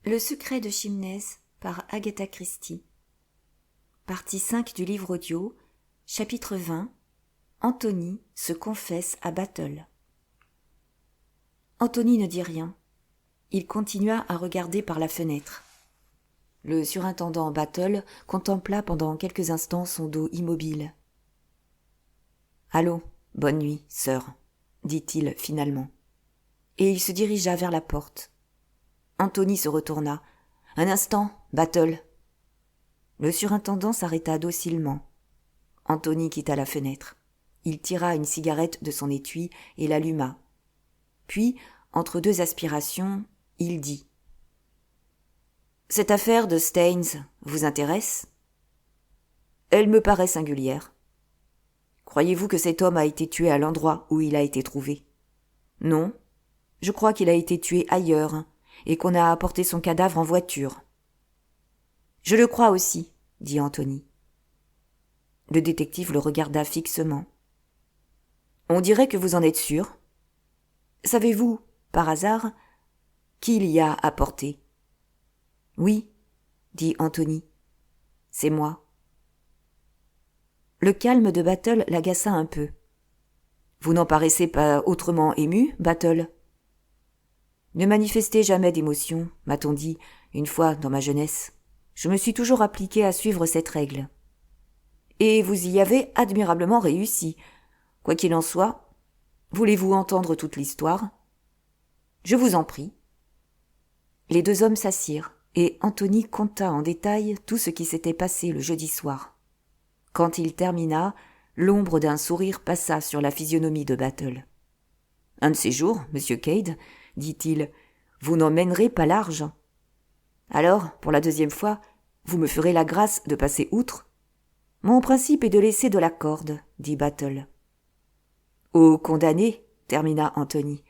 Le secret de Chimnez par Agatha Christie. Partie 5 du livre audio, chapitre 20. Anthony se confesse à Battle. Anthony ne dit rien. Il continua à regarder par la fenêtre. Le surintendant Battle contempla pendant quelques instants son dos immobile. « Allô, bonne nuit, sœur, » dit-il finalement. Et il se dirigea vers la porte. Anthony se retourna. « Un instant, Battle !» Le surintendant s'arrêta docilement. Anthony quitta la fenêtre. Il tira une cigarette de son étui et l'alluma. Puis, entre deux aspirations, il dit « Cette affaire de Staines vous intéresse ? Elle me paraît singulière. Croyez-vous que cet homme a été tué à l'endroit où il a été trouvé ? Non, je crois qu'il a été tué ailleurs et qu'on a apporté son cadavre en voiture. Je le crois aussi, dit Anthony. Le détective le regarda fixement. On dirait que vous en êtes sûr. Savez-vous, par hasard, qui il y a apporté ? Oui, dit Anthony. C'est moi. Le calme de Battle l'agaça un peu. Vous n'en paraissez pas autrement ému, Battle ? Ne manifestez jamais d'émotion, m'a-t-on dit, une fois dans ma jeunesse. Je me suis toujours appliqué à suivre cette règle. Et vous y avez admirablement réussi. Quoi qu'il en soit, voulez-vous entendre toute l'histoire ? Je vous en prie. Les deux hommes s'assirent, et Anthony conta en détail tout ce qui s'était passé le jeudi soir. Quand il termina, l'ombre d'un sourire passa sur la physionomie de Battle. « Un de ces jours, monsieur Cade, dit-il, vous n'en mènerez pas large. Alors, pour la deuxième fois, vous me ferez la grâce de passer outre ? Mon principe est de laisser de la corde, dit Battle. Au condamné, termina Anthony.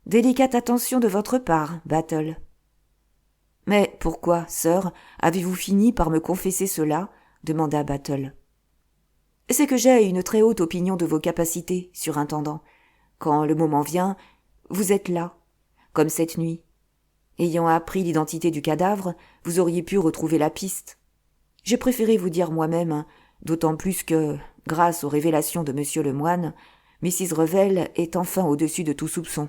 Délicate attention de votre part, Battle. Mais pourquoi, sœur, avez-vous fini par me confesser cela ? Demanda Battle. C'est que j'ai une très haute opinion de vos capacités, surintendant. Quand le moment vient, vous êtes là, comme cette nuit. Ayant appris l'identité du cadavre, vous auriez pu retrouver la piste. J'ai préféré vous dire moi-même, d'autant plus que, grâce aux révélations de monsieur le moine, Mrs. Revel est enfin au-dessus de tout soupçon.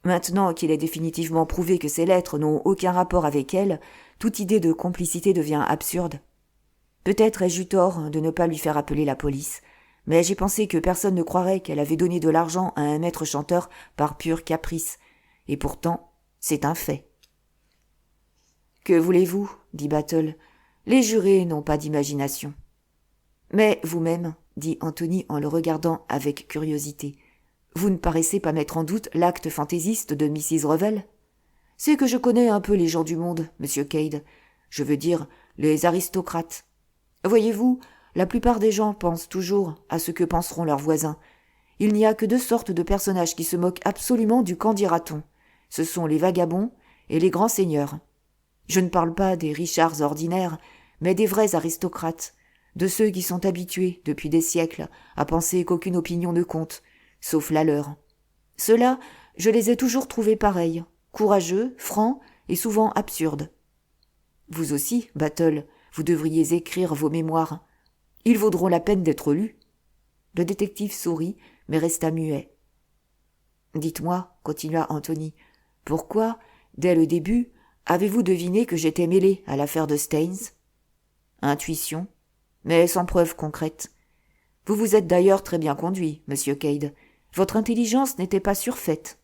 Maintenant qu'il est définitivement prouvé que ces lettres n'ont aucun rapport avec elle, toute idée de complicité devient absurde. Peut-être ai-je eu tort de ne pas lui faire appeler la police, mais j'ai pensé que personne ne croirait qu'elle avait donné de l'argent à un maître chanteur par pur caprice. Et pourtant, c'est un fait. Que voulez-vous, dit Battle, les jurés n'ont pas d'imagination. Mais vous-même, dit Anthony en le regardant avec curiosité, vous ne paraissez pas mettre en doute l'acte fantaisiste de Mrs. Revel ? C'est que je connais un peu les gens du monde, monsieur Cade. Je veux dire, les aristocrates. Voyez-vous, la plupart des gens pensent toujours à ce que penseront leurs voisins. Il n'y a que deux sortes de personnages qui se moquent absolument du qu'en dira-t-on. Ce sont les vagabonds et les grands seigneurs. Je ne parle pas des richards ordinaires, mais des vrais aristocrates, de ceux qui sont habitués, depuis des siècles, à penser qu'aucune opinion ne compte, sauf la leur. Ceux-là, je les ai toujours trouvés pareils, courageux, francs et souvent absurdes. Vous aussi, Battle, vous devriez écrire vos mémoires. Ils vaudront la peine d'être lus. Le détective sourit, mais resta muet. Dites-moi, continua Anthony, pourquoi, dès le début, avez-vous deviné que j'étais mêlé à l'affaire de Staines ? Intuition, mais sans preuve concrète. Vous vous êtes d'ailleurs très bien conduit, monsieur Cade. Votre intelligence n'était pas surfaite.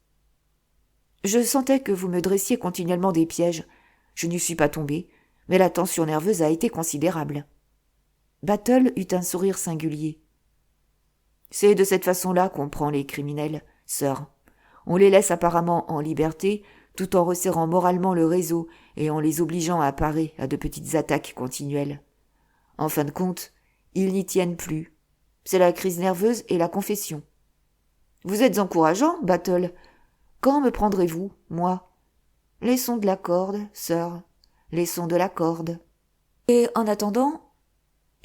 Je sentais que vous me dressiez continuellement des pièges. Je n'y suis pas tombé, mais la tension nerveuse a été considérable. Battle eut un sourire singulier. C'est de cette façon-là qu'on prend les criminels, sœur. On les laisse apparemment en liberté, tout en resserrant moralement le réseau et en les obligeant à parer à de petites attaques continuelles. En fin de compte, ils n'y tiennent plus. C'est la crise nerveuse et la confession. Vous êtes encourageant, Battle. Quand me prendrez-vous, moi ? Laissons de la corde, sœur. Laissons de la corde. Et en attendant,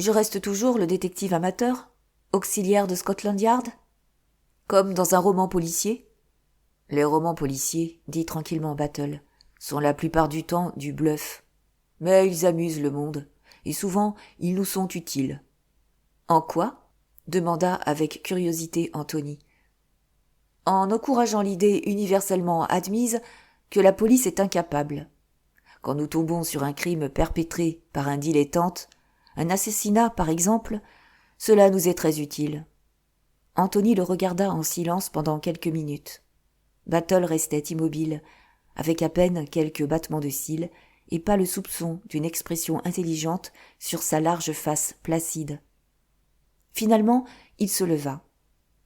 je reste toujours le détective amateur, auxiliaire de Scotland Yard ? Comme dans un roman policier ? Les romans policiers, dit tranquillement Battle, sont la plupart du temps du bluff. Mais ils amusent le monde, et souvent ils nous sont utiles. »« En quoi ?» demanda avec curiosité Anthony. « En encourageant l'idée universellement admise que la police est incapable. Quand nous tombons sur un crime perpétré par un dilettante, un assassinat par exemple, cela nous est très utile. » Anthony le regarda en silence pendant quelques minutes. Battle restait immobile, avec à peine quelques battements de cils et pas le soupçon d'une expression intelligente sur sa large face placide. Finalement, il se leva.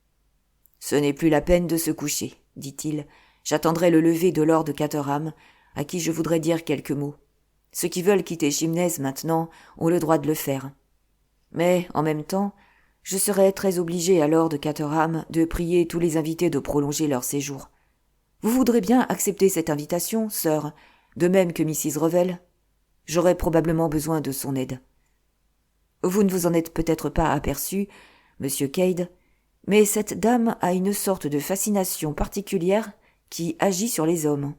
« Ce n'est plus la peine de se coucher, dit-il. J'attendrai le lever de Lord Caterham, à qui je voudrais dire quelques mots. Ceux qui veulent quitter Gymnase maintenant ont le droit de le faire. Mais, en même temps, je serais très obligé à Lord Caterham de prier tous les invités de prolonger leur séjour. Vous voudrez bien accepter cette invitation, sœur, de même que Mrs. Revel ? J'aurai probablement besoin de son aide. Vous ne vous en êtes peut-être pas aperçu, monsieur Cade, mais cette dame a une sorte de fascination particulière qui agit sur les hommes.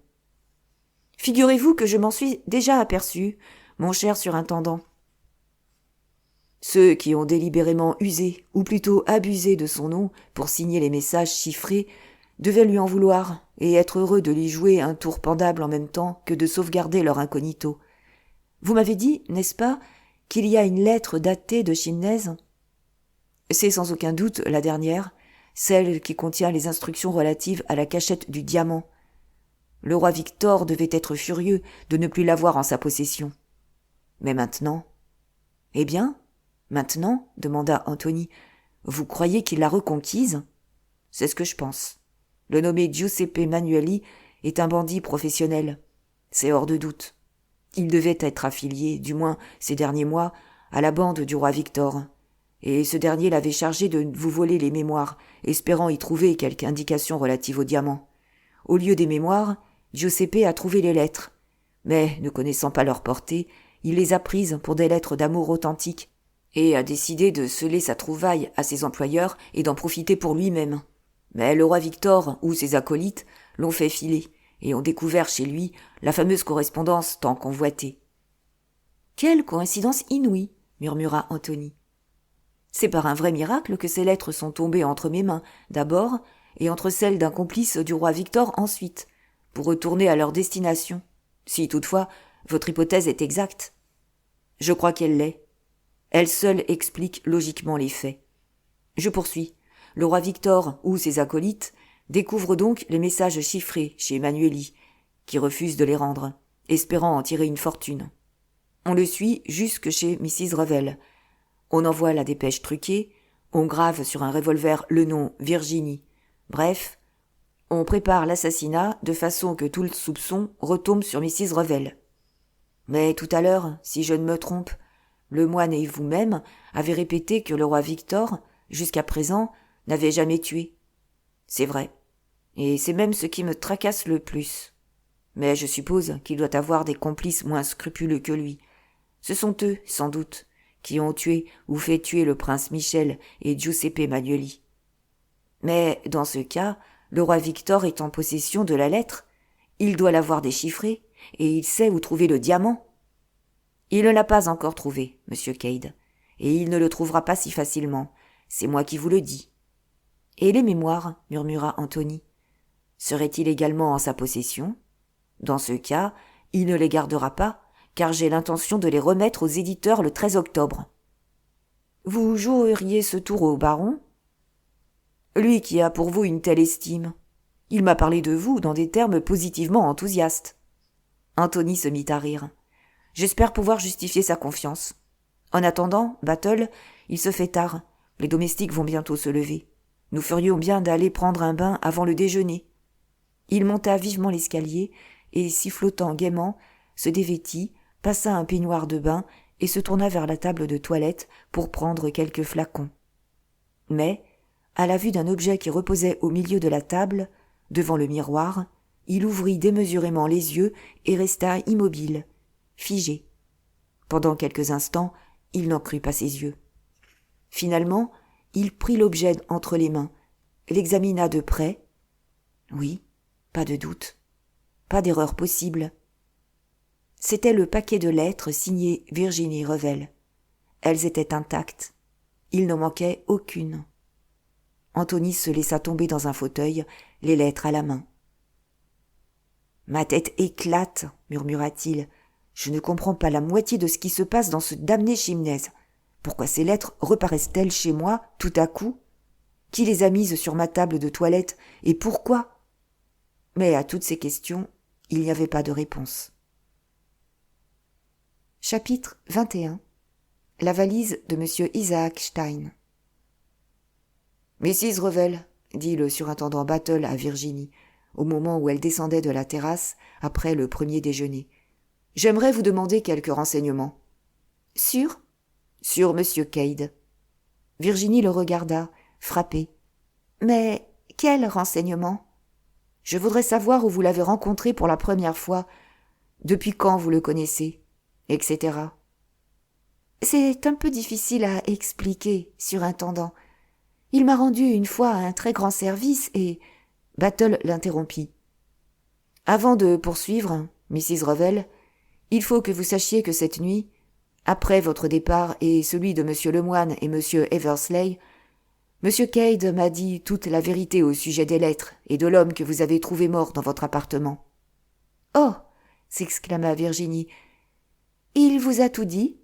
Figurez-vous que je m'en suis déjà aperçu, mon cher surintendant. Ceux qui ont délibérément usé, ou plutôt abusé de son nom pour signer les messages chiffrés, devaient lui en vouloir et être heureux de lui jouer un tour pendable en même temps que de sauvegarder leur incognito. Vous m'avez dit, n'est-ce pas, qu'il y a une lettre datée de Gymnase ? C'est sans aucun doute la dernière, celle qui contient les instructions relatives à la cachette du diamant. Le roi Victor devait être furieux de ne plus l'avoir en sa possession. Mais maintenant... Eh bien, maintenant, demanda Anthony, vous croyez qu'il l'a reconquise ? C'est ce que je pense. Le nommé Giuseppe Manueli est un bandit professionnel. C'est hors de doute. Il devait être affilié, du moins ces derniers mois, à la bande du roi Victor. Et ce dernier l'avait chargé de vous voler les mémoires, espérant y trouver quelque indication relative au diamant. Au lieu des mémoires, Giuseppe a trouvé les lettres. Mais, ne connaissant pas leur portée, il les a prises pour des lettres d'amour authentiques, et a décidé de sceller sa trouvaille à ses employeurs et d'en profiter pour lui-même. Mais le roi Victor ou ses acolytes l'ont fait filer, et ont découvert chez lui la fameuse correspondance tant convoitée. « Quelle coïncidence inouïe !» murmura Anthony. « C'est par un vrai miracle que ces lettres sont tombées entre mes mains, d'abord, et entre celles d'un complice du roi Victor ensuite, pour retourner à leur destination, si toutefois votre hypothèse est exacte. Je crois qu'elle l'est. Elle seule explique logiquement les faits. Je poursuis. Le roi Victor ou ses acolytes découvrent donc les messages chiffrés chez Manueli, qui refuse de les rendre, espérant en tirer une fortune. On le suit jusque chez Mrs. Revel. On envoie la dépêche truquée, on grave sur un revolver le nom Virginie. Bref, on prépare l'assassinat de façon que tout le soupçon retombe sur Mrs. Revel. Mais tout à l'heure, si je ne me trompe, le moine et vous-même avez répété que le roi Victor, jusqu'à présent, n'avait jamais tué. C'est vrai. Et c'est même ce qui me tracasse le plus. Mais je suppose qu'il doit avoir des complices moins scrupuleux que lui. Ce sont eux, sans doute, qui ont tué ou fait tuer le prince Michel et Giuseppe Manueli. Mais, dans ce cas, le roi Victor est en possession de la lettre. Il doit l'avoir déchiffrée, et il sait où trouver le diamant. Il ne l'a pas encore trouvé, monsieur Cade, et il ne le trouvera pas si facilement. C'est moi qui vous le dis. Et les mémoires, murmura Anthony. Seraient-ils également en sa possession ? Dans ce cas, il ne les gardera pas, car j'ai l'intention de les remettre aux éditeurs le 13 octobre. Vous joueriez ce tour au baron ? Lui qui a pour vous une telle estime. Il m'a parlé de vous dans des termes positivement enthousiastes. Anthony se mit à rire. J'espère pouvoir justifier sa confiance. En attendant, Battle, il se fait tard. Les domestiques vont bientôt se lever. Nous ferions bien d'aller prendre un bain avant le déjeuner. Il monta vivement l'escalier et, sifflotant gaiement, se dévêtit, passa un peignoir de bain et se tourna vers la table de toilette pour prendre quelques flacons. Mais, à la vue d'un objet qui reposait au milieu de la table, devant le miroir, il ouvrit démesurément les yeux et resta immobile, figé. Pendant quelques instants, il n'en crut pas ses yeux. Finalement, il prit l'objet entre les mains, l'examina de près. Oui, pas de doute, pas d'erreur possible. C'était le paquet de lettres signé Virginie Revel. Elles étaient intactes. Il n'en manquait aucune. Anthony se laissa tomber dans un fauteuil, les lettres à la main. « Ma tête éclate, murmura-t-il. Je ne comprends pas la moitié de ce qui se passe dans ce damné Chimnez. Pourquoi ces lettres reparaissent-elles chez moi, tout à coup? Qui les a mises sur ma table de toilette, et pourquoi? Mais à toutes ces questions, il n'y avait pas de réponse. Chapitre 21. La valise de M. Isaac Stein. « Mrs. Revel, dit le surintendant Battle à Virginie, au moment où elle descendait de la terrasse après le premier déjeuner. « J'aimerais vous demander quelques renseignements. »« Sur ?»« Sur M. Cade. » Virginie le regarda, frappée. « Mais quels renseignements ? Je voudrais savoir où vous l'avez rencontré pour la première fois, depuis quand vous le connaissez, etc. » « C'est un peu difficile à expliquer, surintendant. Il m'a rendu une fois un très grand service et... » Battle l'interrompit. « Avant de poursuivre, Mrs. Revel, il faut que vous sachiez que cette nuit, après votre départ et celui de M. Lemoine et M. Eversley, M. Cade m'a dit toute la vérité au sujet des lettres et de l'homme que vous avez trouvé mort dans votre appartement. »« Oh !» s'exclama Virginie. « Il vous a tout dit ?»«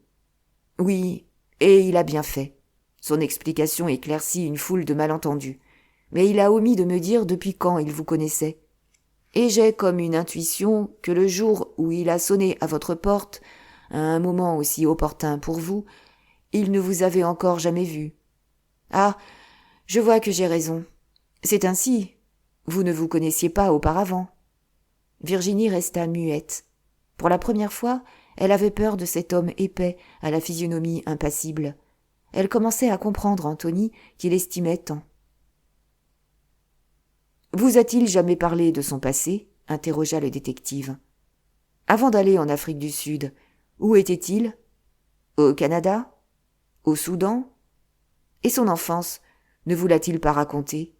Oui, et il a bien fait. Son explication éclaircit une foule de malentendus. Mais il a omis de me dire depuis quand il vous connaissait. Et j'ai comme une intuition que le jour où il a sonné à votre porte, à un moment aussi opportun pour vous, il ne vous avait encore jamais vu. Ah, je vois que j'ai raison. C'est ainsi. Vous ne vous connaissiez pas auparavant. » Virginie resta muette. Pour la première fois, elle avait peur de cet homme épais à la physionomie impassible. Elle commençait à comprendre Anthony qu'il estimait tant. « Vous a-t-il jamais parlé de son passé ?» interrogea le détective. « Avant d'aller en Afrique du Sud, où était-il ? Au Canada ? Au Soudan ? Et son enfance, ne vous l'a-t-il pas racontée ? »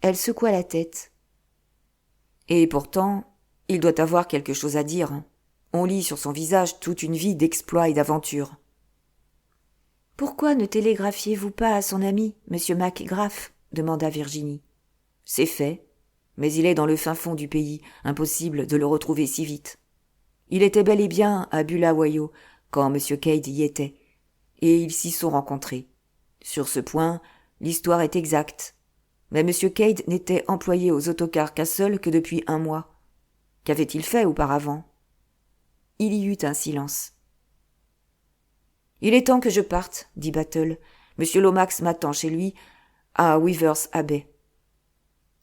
Elle secoua la tête. « Et pourtant, il doit avoir quelque chose à dire. On lit sur son visage toute une vie d'exploits et d'aventures. »« Pourquoi ne télégraphiez-vous pas à son ami, M. MacGrath ?» demanda Virginie. « C'est fait, mais il est dans le fin fond du pays, impossible de le retrouver si vite. Il était bel et bien à Bulawayo quand M. Cade y était, et ils s'y sont rencontrés. Sur ce point, l'histoire est exacte. Mais M. Cade n'était employé aux autocars Castle que depuis 1 mois. Qu'avait-il fait auparavant ? » Il y eut un silence. « Il est temps que je parte, dit Battle. Monsieur Lomax m'attend chez lui, à Weavers Abbey. »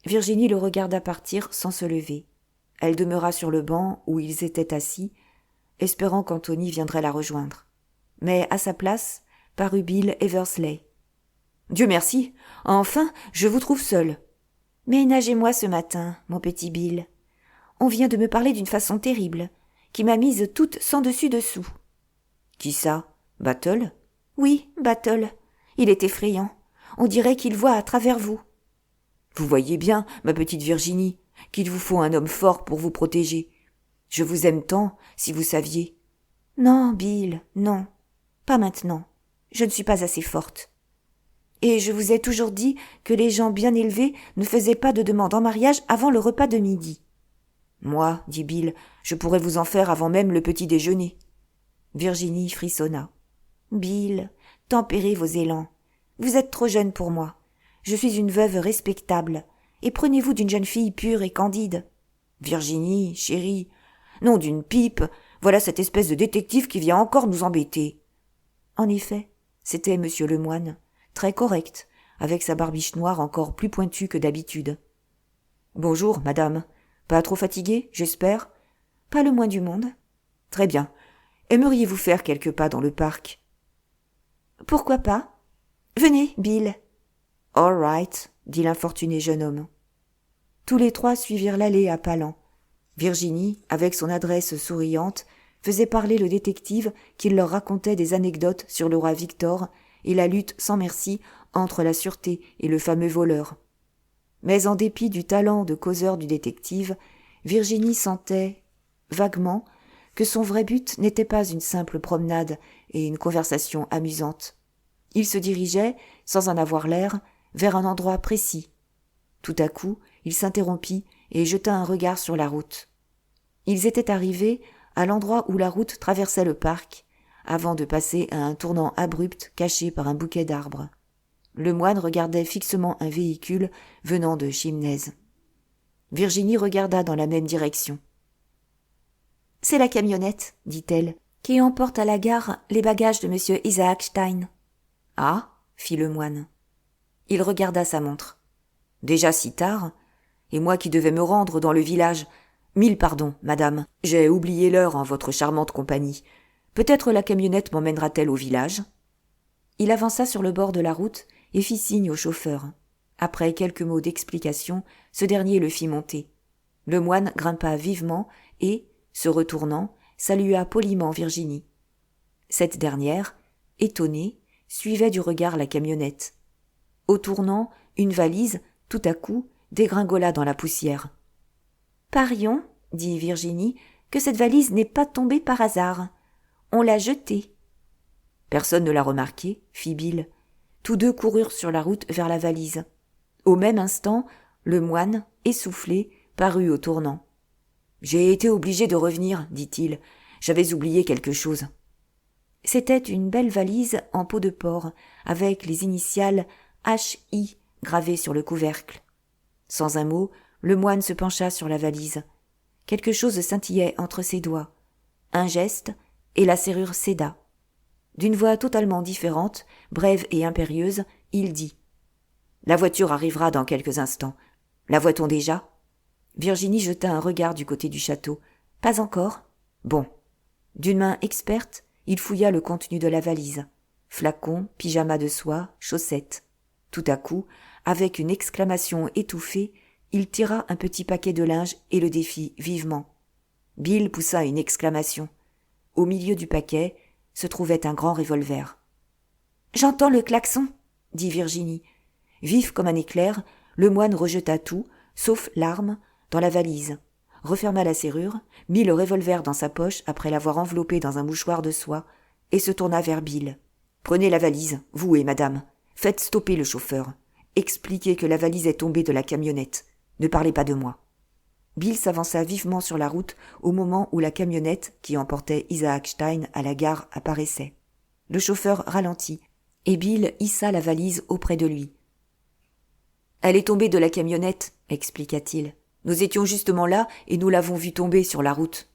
Virginie le regarda partir sans se lever. Elle demeura sur le banc où ils étaient assis, espérant qu'Anthony viendrait la rejoindre. Mais à sa place parut Bill Eversley. « Dieu merci, enfin, je vous trouve seul. »« Ménagez-moi ce matin, mon petit Bill. On vient de me parler d'une façon terrible, qui m'a mise toute sans dessus-dessous. »« Qui ça ? Battle ? » ?»« Oui, Battle. Il est effrayant. On dirait qu'il voit à travers vous. »« Vous voyez bien, ma petite Virginie, qu'il vous faut un homme fort pour vous protéger. Je vous aime tant, si vous saviez. »« Non, Bill, non. Pas maintenant. Je ne suis pas assez forte. Et je vous ai toujours dit que les gens bien élevés ne faisaient pas de demande en mariage avant le repas de midi. »« Moi, dit Bill, je pourrais vous en faire avant même le petit déjeuner. » Virginie frissonna. « Bill, tempérez vos élans. Vous êtes trop jeune pour moi. Je suis une veuve respectable. Et prenez-vous d'une jeune fille pure et candide. »« Virginie, chérie, nom d'une pipe, voilà cette espèce de détective qui vient encore nous embêter. » En effet, c'était M. Lemoine, très correct, avec sa barbiche noire encore plus pointue que d'habitude. « Bonjour, madame. Pas trop fatiguée, j'espère ? » ?»« Pas le moins du monde. »« Très bien. Aimeriez-vous faire quelques pas dans le parc ? » ?»« Pourquoi pas ? Venez, Bill. »« All right, » dit l'infortuné jeune homme. Tous les 3 suivirent l'allée à pas lents. Virginie, avec son adresse souriante, faisait parler le détective qui leur racontait des anecdotes sur le roi Victor et la lutte sans merci entre la sûreté et le fameux voleur. Mais en dépit du talent de causeur du détective, Virginie sentait, vaguement, que son vrai but n'était pas une simple promenade et une conversation amusante. Il se dirigeait, sans en avoir l'air, vers un endroit précis. Tout à coup, il s'interrompit et jeta un regard sur la route. Ils étaient arrivés à l'endroit où la route traversait le parc, avant de passer à un tournant abrupt caché par un bouquet d'arbres. Le moine regardait fixement un véhicule venant de Chimnez. Virginie regarda dans la même direction. « C'est la camionnette, dit-elle, qui emporte à la gare les bagages de M. Isaac Stein. »« Ah » fit le moine. Il regarda sa montre. « Déjà si tard ? Et moi qui devais me rendre dans le village. 1000 pardons, madame. J'ai oublié l'heure en votre charmante compagnie. Peut-être la camionnette m'emmènera-t-elle au village ?» Il avança sur le bord de la route et fit signe au chauffeur. Après quelques mots d'explication, ce dernier le fit monter. Le moine grimpa vivement et, se retournant, salua poliment Virginie. Cette dernière, étonnée, suivait du regard la camionnette. Au tournant, une valise, tout à coup, dégringola dans la poussière. « Parions, dit Virginie, que cette valise n'est pas tombée par hasard. On l'a jetée. » Personne ne l'a remarqué, fit Bill. Tous deux coururent sur la route vers la valise. Au même instant, le moine, essoufflé, parut au tournant. « J'ai été obligé de revenir, dit-il. J'avais oublié quelque chose. » C'était une belle valise en peau de porc, avec les initiales H.I. gravées sur le couvercle. Sans un mot, le moine se pencha sur la valise. Quelque chose scintillait entre ses doigts. Un geste, et la serrure céda. D'une voix totalement différente, brève et impérieuse, il dit « La voiture arrivera dans quelques instants. La voit-on déjà ?» Virginie jeta un regard du côté du château. « Pas encore ? Bon. » D'une main experte, il fouilla le contenu de la valise. Flacon, pyjama de soie, chaussettes. Tout à coup, avec une exclamation étouffée, il tira un petit paquet de linge et le défit vivement. Bill poussa une exclamation. Au milieu du paquet se trouvait un grand revolver. « J'entends le klaxon, » dit Virginie. Vif comme un éclair, le moine rejeta tout, sauf l'arme, dans la valise, referma la serrure, mit le revolver dans sa poche après l'avoir enveloppé dans un mouchoir de soie, et se tourna vers Bill. « Prenez la valise, vous et madame. Faites stopper le chauffeur. Expliquez que la valise est tombée de la camionnette. Ne parlez pas de moi. » Bill s'avança vivement sur la route au moment où la camionnette qui emportait Isaac Stein à la gare apparaissait. Le chauffeur ralentit, et Bill hissa la valise auprès de lui. « Elle est tombée de la camionnette, » expliqua-t-il. « Nous étions justement là et nous l'avons vue tomber sur la route. »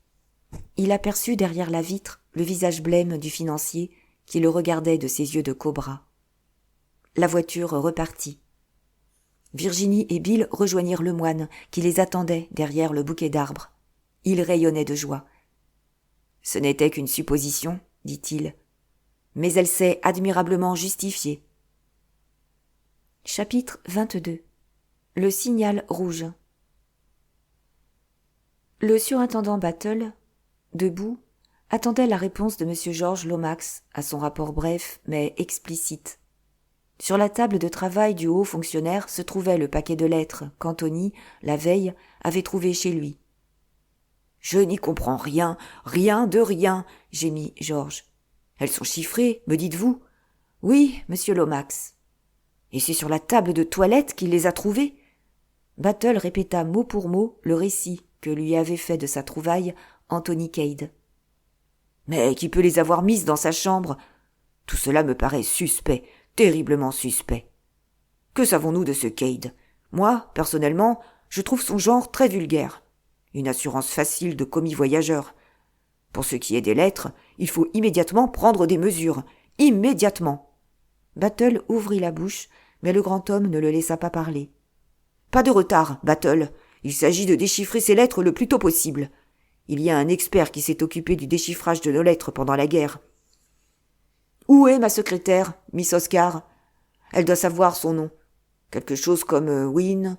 Il aperçut derrière la vitre le visage blême du financier qui le regardait de ses yeux de cobra. La voiture repartit. Virginie et Bill rejoignirent le moine qui les attendait derrière le bouquet d'arbres. Il rayonnait de joie. « Ce n'était qu'une supposition, dit-il, mais elle s'est admirablement justifiée. » Chapitre 22. Le signal rouge. Le surintendant Battle, debout, attendait la réponse de M. Georges Lomax à son rapport bref mais explicite. Sur la table de travail du haut fonctionnaire se trouvait le paquet de lettres qu'Anthony, la veille, avait trouvé chez lui. « Je n'y comprends rien, rien de rien, » gémit Georges. « Elles sont chiffrées, me dites-vous ? » ?»« Oui, monsieur Lomax. »« Et c'est sur la table de toilette qu'il les a trouvées ?» Battle répéta mot pour mot le récit que lui avait fait de sa trouvaille Anthony Cade. « Mais qui peut les avoir mises dans sa chambre ? Tout cela me paraît suspect, terriblement suspect. Que savons-nous de ce Cade ? Moi, personnellement, je trouve son genre très vulgaire. Une assurance facile de commis voyageur. Pour ce qui est des lettres, il faut immédiatement prendre des mesures. Immédiatement !» Battle ouvrit la bouche, mais le grand homme ne le laissa pas parler. « Pas de retard, Battle. Il s'agit de déchiffrer ces lettres le plus tôt possible. Il y a un expert qui s'est occupé du déchiffrage de nos lettres pendant la guerre. Où est ma secrétaire, Miss Oscar ? Elle doit savoir son nom. Quelque chose comme Win...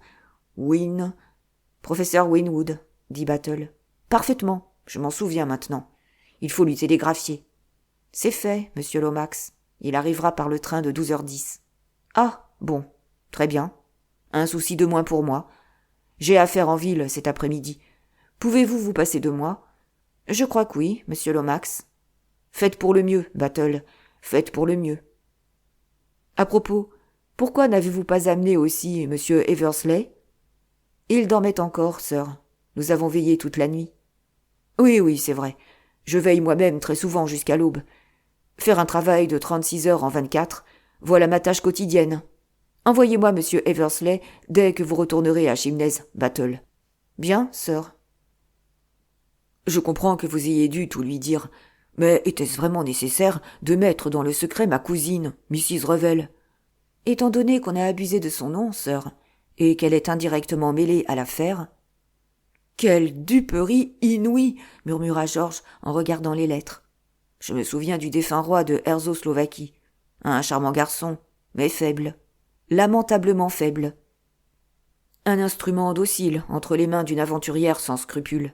Professeur Winwood, dit Battle. Parfaitement, je m'en souviens maintenant. Il faut lui télégraphier. C'est fait, monsieur Lomax. Il arrivera par le train de 12h10. Ah, bon, très bien. Un souci de moins pour moi. J'ai affaire en ville cet après-midi. Pouvez-vous vous passer de moi ? Je crois que oui, monsieur Lomax. Faites pour le mieux, Battle, faites pour le mieux. À propos, pourquoi n'avez-vous pas amené aussi monsieur Eversley? Il dormait encore, sir. Nous avons veillé toute la nuit. Oui, c'est vrai. Je veille moi-même très souvent jusqu'à l'aube. Faire un travail de 36 heures en 24, voilà ma tâche quotidienne. Envoyez-moi monsieur Eversley dès que vous retournerez à Chimnez, Battle. Bien, sir. Je comprends que vous ayez dû tout lui dire, mais était-ce vraiment nécessaire de mettre dans le secret ma cousine, Mrs. Revel? Étant donné qu'on a abusé de son nom, sir, et qu'elle est indirectement mêlée à l'affaire. Quelle duperie inouïe, murmura Georges en regardant les lettres. Je me souviens du défunt roi de Herzoslovaquie. Un charmant garçon, mais faible. Lamentablement faible. Un instrument docile entre les mains d'une aventurière sans scrupules.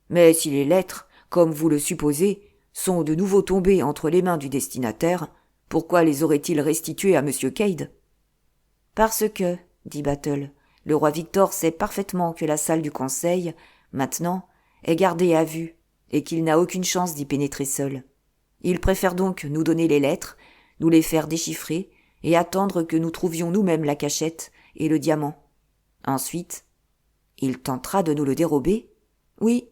Mais si les lettres, comme vous le supposez, sont de nouveau tombées entre les mains du destinataire, pourquoi les aurait-il restituées à M. Cade? Parce que, dit Battle, le roi Victor sait parfaitement que la salle du conseil, maintenant, est gardée à vue, et qu'il n'a aucune chance d'y pénétrer seul. Il préfère donc nous donner les lettres, nous les faire déchiffrer, et attendre que nous trouvions nous-mêmes la cachette et le diamant. Ensuite, il tentera de nous le dérober? Oui,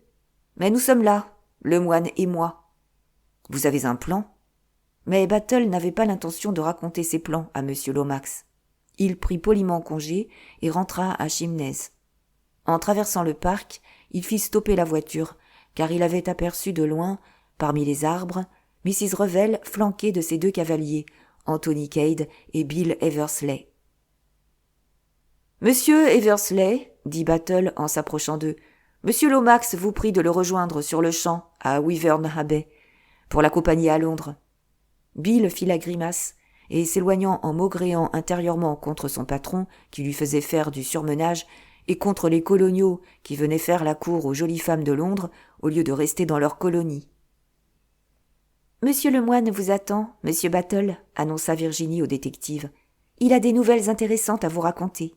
mais nous sommes là, le moine et moi. Vous avez un plan? Mais Battle n'avait pas l'intention de raconter ses plans à M. Lomax. Il prit poliment congé et rentra à Chimnez. En traversant le parc, il fit stopper la voiture, car il avait aperçu de loin, parmi les arbres, Mrs. Revel flanquée de ses 2 cavaliers, Anthony Cade et Bill Eversley. « Monsieur Eversley, dit Battle en s'approchant d'eux, Monsieur Lomax vous prie de le rejoindre sur le champ à Wyvern Abbey, pour l'accompagner à Londres. » Bill fit la grimace, et s'éloignant en maugréant intérieurement contre son patron qui lui faisait faire du surmenage et contre les coloniaux qui venaient faire la cour aux jolies femmes de Londres au lieu de rester dans leur colonie. « Monsieur le moine vous attend, monsieur Battle, » annonça Virginie au détective. « Il a des nouvelles intéressantes à vous raconter. »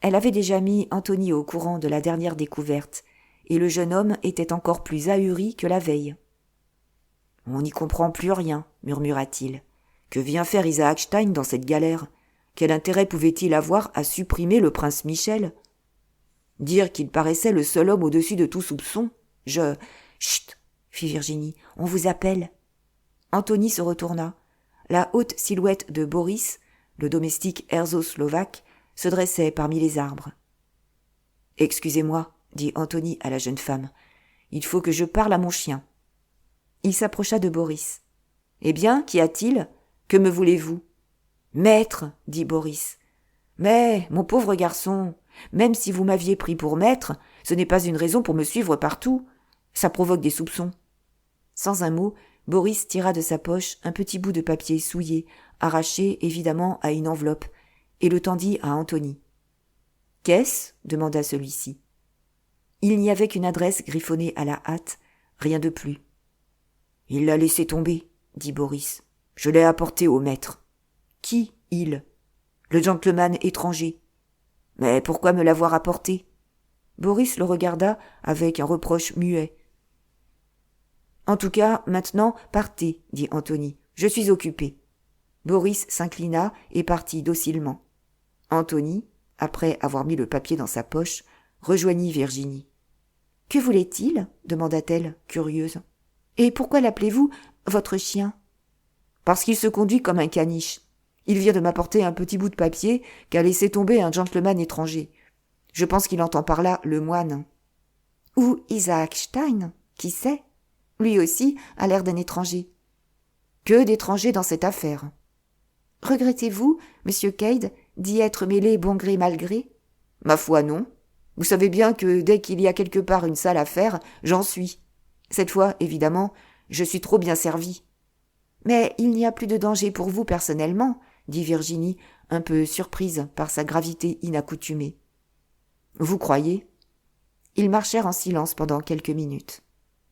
Elle avait déjà mis Anthony au courant de la dernière découverte, et le jeune homme était encore plus ahuri que la veille. « On n'y comprend plus rien, » murmura-t-il. « Que vient faire Isaac Stein dans cette galère? Quel intérêt pouvait-il avoir à supprimer le prince Michel? Dire qu'il paraissait le seul homme au-dessus de tout soupçon? Chut, fit Virginie, on vous appelle. » Anthony se retourna. La haute silhouette de Boris, le domestique herzoslovaque, se dressait parmi les arbres. « Excusez-moi, dit Anthony à la jeune femme. Il faut que je parle à mon chien. » Il s'approcha de Boris. « Eh bien, qu'y a-t-il? Que me voulez-vous ?»« Maître, dit Boris. Mais, mon pauvre garçon, même si vous m'aviez pris pour maître, ce n'est pas une raison pour me suivre partout. Ça provoque des soupçons. » Sans un mot, Boris tira de sa poche un petit bout de papier souillé, arraché évidemment à une enveloppe, et le tendit à Anthony. « Qu'est-ce » demanda celui-ci. Il n'y avait qu'une adresse griffonnée à la hâte, rien de plus. « Il l'a laissé tomber, » dit Boris. « Je l'ai apporté au maître. »« Qui, il ?»« Le gentleman étranger. »« Mais pourquoi me l'avoir apporté ?» Boris le regarda avec un reproche muet. « En tout cas, maintenant, partez, » dit Anthony. « Je suis occupé. » Boris s'inclina et partit docilement. Anthony, après avoir mis le papier dans sa poche, rejoignit Virginie. « Que voulait-il » demanda-t-elle, curieuse. « Et pourquoi l'appelez-vous votre chien ?»« Parce qu'il se conduit comme un caniche. Il vient de m'apporter un petit bout de papier qu'a laissé tomber un gentleman étranger. Je pense qu'il entend par là le moine. »« Ou Isaac Stein, qui sait ? Lui aussi a l'air d'un étranger. »« Que d'étrangers dans cette affaire. »« Regrettez-vous, monsieur Cade, d'y être mêlé bon gré mal gré ? » ?»« Ma foi, non. Vous savez bien que dès qu'il y a quelque part une sale affaire, j'en suis. Cette fois, évidemment, je suis trop bien servi. »« Mais il n'y a plus de danger pour vous personnellement, » dit Virginie, un peu surprise par sa gravité inaccoutumée. « Vous croyez ?» Ils marchèrent en silence pendant quelques minutes.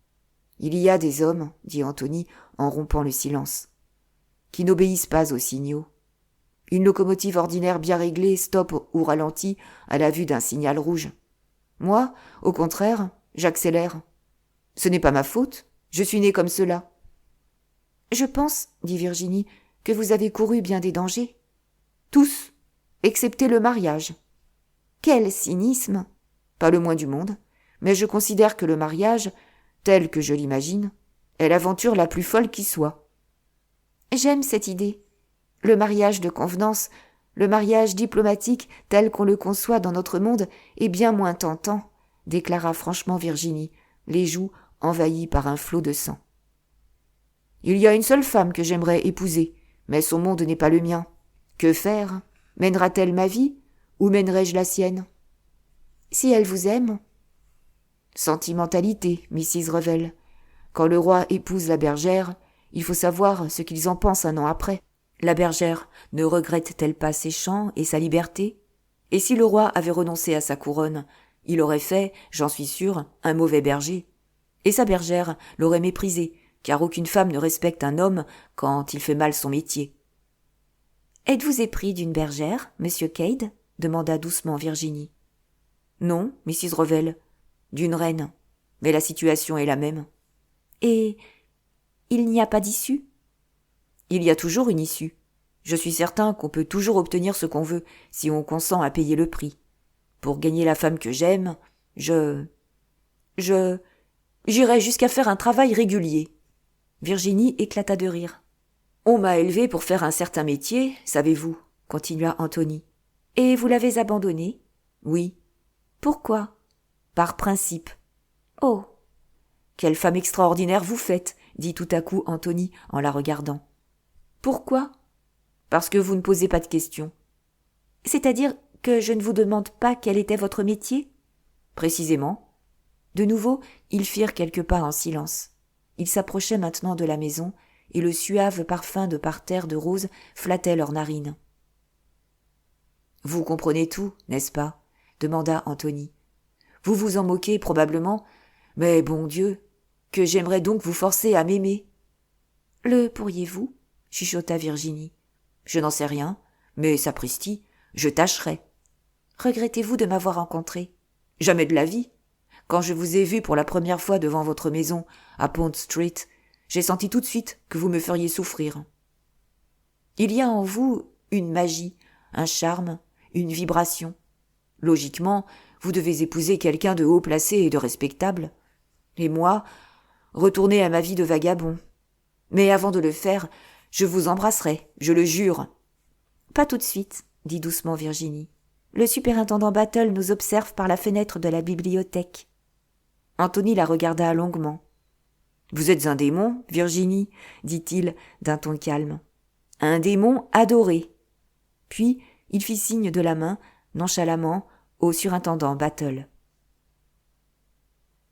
« Il y a des hommes, » dit Anthony en rompant le silence, « qui n'obéissent pas aux signaux. Une locomotive ordinaire bien réglée stoppe ou ralentit à la vue d'un signal rouge. Moi, au contraire, j'accélère. Ce n'est pas ma faute. Je suis née comme cela. » « Je pense, dit Virginie, que vous avez couru bien des dangers. »« Tous, excepté le mariage. » »« Quel cynisme !»« Pas le moins du monde. Mais je considère que le mariage, tel que je l'imagine, est l'aventure la plus folle qui soit. » »« J'aime cette idée. Le mariage de convenance, le mariage diplomatique tel qu'on le conçoit dans notre monde est bien moins tentant, déclara franchement Virginie, les joues envahies par un flot de sang. « Il y a une seule femme que j'aimerais épouser, mais son monde n'est pas le mien. Que faire ? Mènera-t-elle ma vie ou mènerai-je la sienne ? » ?»« Si elle vous aime. » »« Sentimentalité, Mrs. Revel. Quand le roi épouse la bergère, il faut savoir ce qu'ils en pensent un an après. La bergère ne regrette-t-elle pas ses champs et sa liberté ? Et si le roi avait renoncé à sa couronne, il aurait fait, j'en suis sûre, un mauvais berger. Et sa bergère l'aurait méprisé, car aucune femme ne respecte un homme quand il fait mal son métier. « Êtes-vous épris d'une bergère, monsieur Cade ? » demanda doucement Virginie. « Non, Mrs. Revel, d'une reine, mais la situation est la même. »« Et il n'y a pas d'issue ? » ?»« Il y a toujours une issue. Je suis certain qu'on peut toujours obtenir ce qu'on veut si on consent à payer le prix. Pour gagner la femme que j'aime, j'irai jusqu'à faire un travail régulier. » Virginie éclata de rire. « On m'a élevée pour faire un certain métier, savez-vous, » continua Anthony. « Et vous l'avez abandonné ? » ?»« Oui. »« Pourquoi ? » ?»« Par principe. »« Oh !»« Quelle femme extraordinaire vous faites !» dit tout à coup Anthony en la regardant. « Pourquoi ? » ?»« Parce que vous ne posez pas de questions. »« C'est-à-dire que je ne vous demande pas quel était votre métier ? » ?»« Précisément. » De nouveau, ils firent quelques pas en silence. Ils s'approchaient maintenant de la maison, et le suave parfum de parterre de roses flattait leurs narines. « Vous comprenez tout, n'est-ce pas ? » demanda Anthony. « Vous vous en moquez probablement, mais bon Dieu, que j'aimerais donc vous forcer à m'aimer. »« Le pourriez-vous ? » chuchota Virginie. « Je n'en sais rien, mais sapristi, je tâcherai. »« Regrettez-vous de m'avoir rencontré ? » ?»« Jamais de la vie. Quand je vous ai vu pour la première fois devant votre maison, à Pont Street, j'ai senti tout de suite que vous me feriez souffrir. »« Il y a en vous une magie, un charme, une vibration. Logiquement, vous devez épouser quelqu'un de haut placé et de respectable. Et moi, retourner à ma vie de vagabond. Mais avant de le faire, je vous embrasserai, je le jure. »« Pas tout de suite, » dit doucement Virginie. « Le superintendant Battle nous observe par la fenêtre de la bibliothèque. » Anthony la regarda longuement. « Vous êtes un démon, Virginie, » dit-il d'un ton calme. « Un démon adoré. » Puis il fit signe de la main, nonchalamment, au surintendant Battle.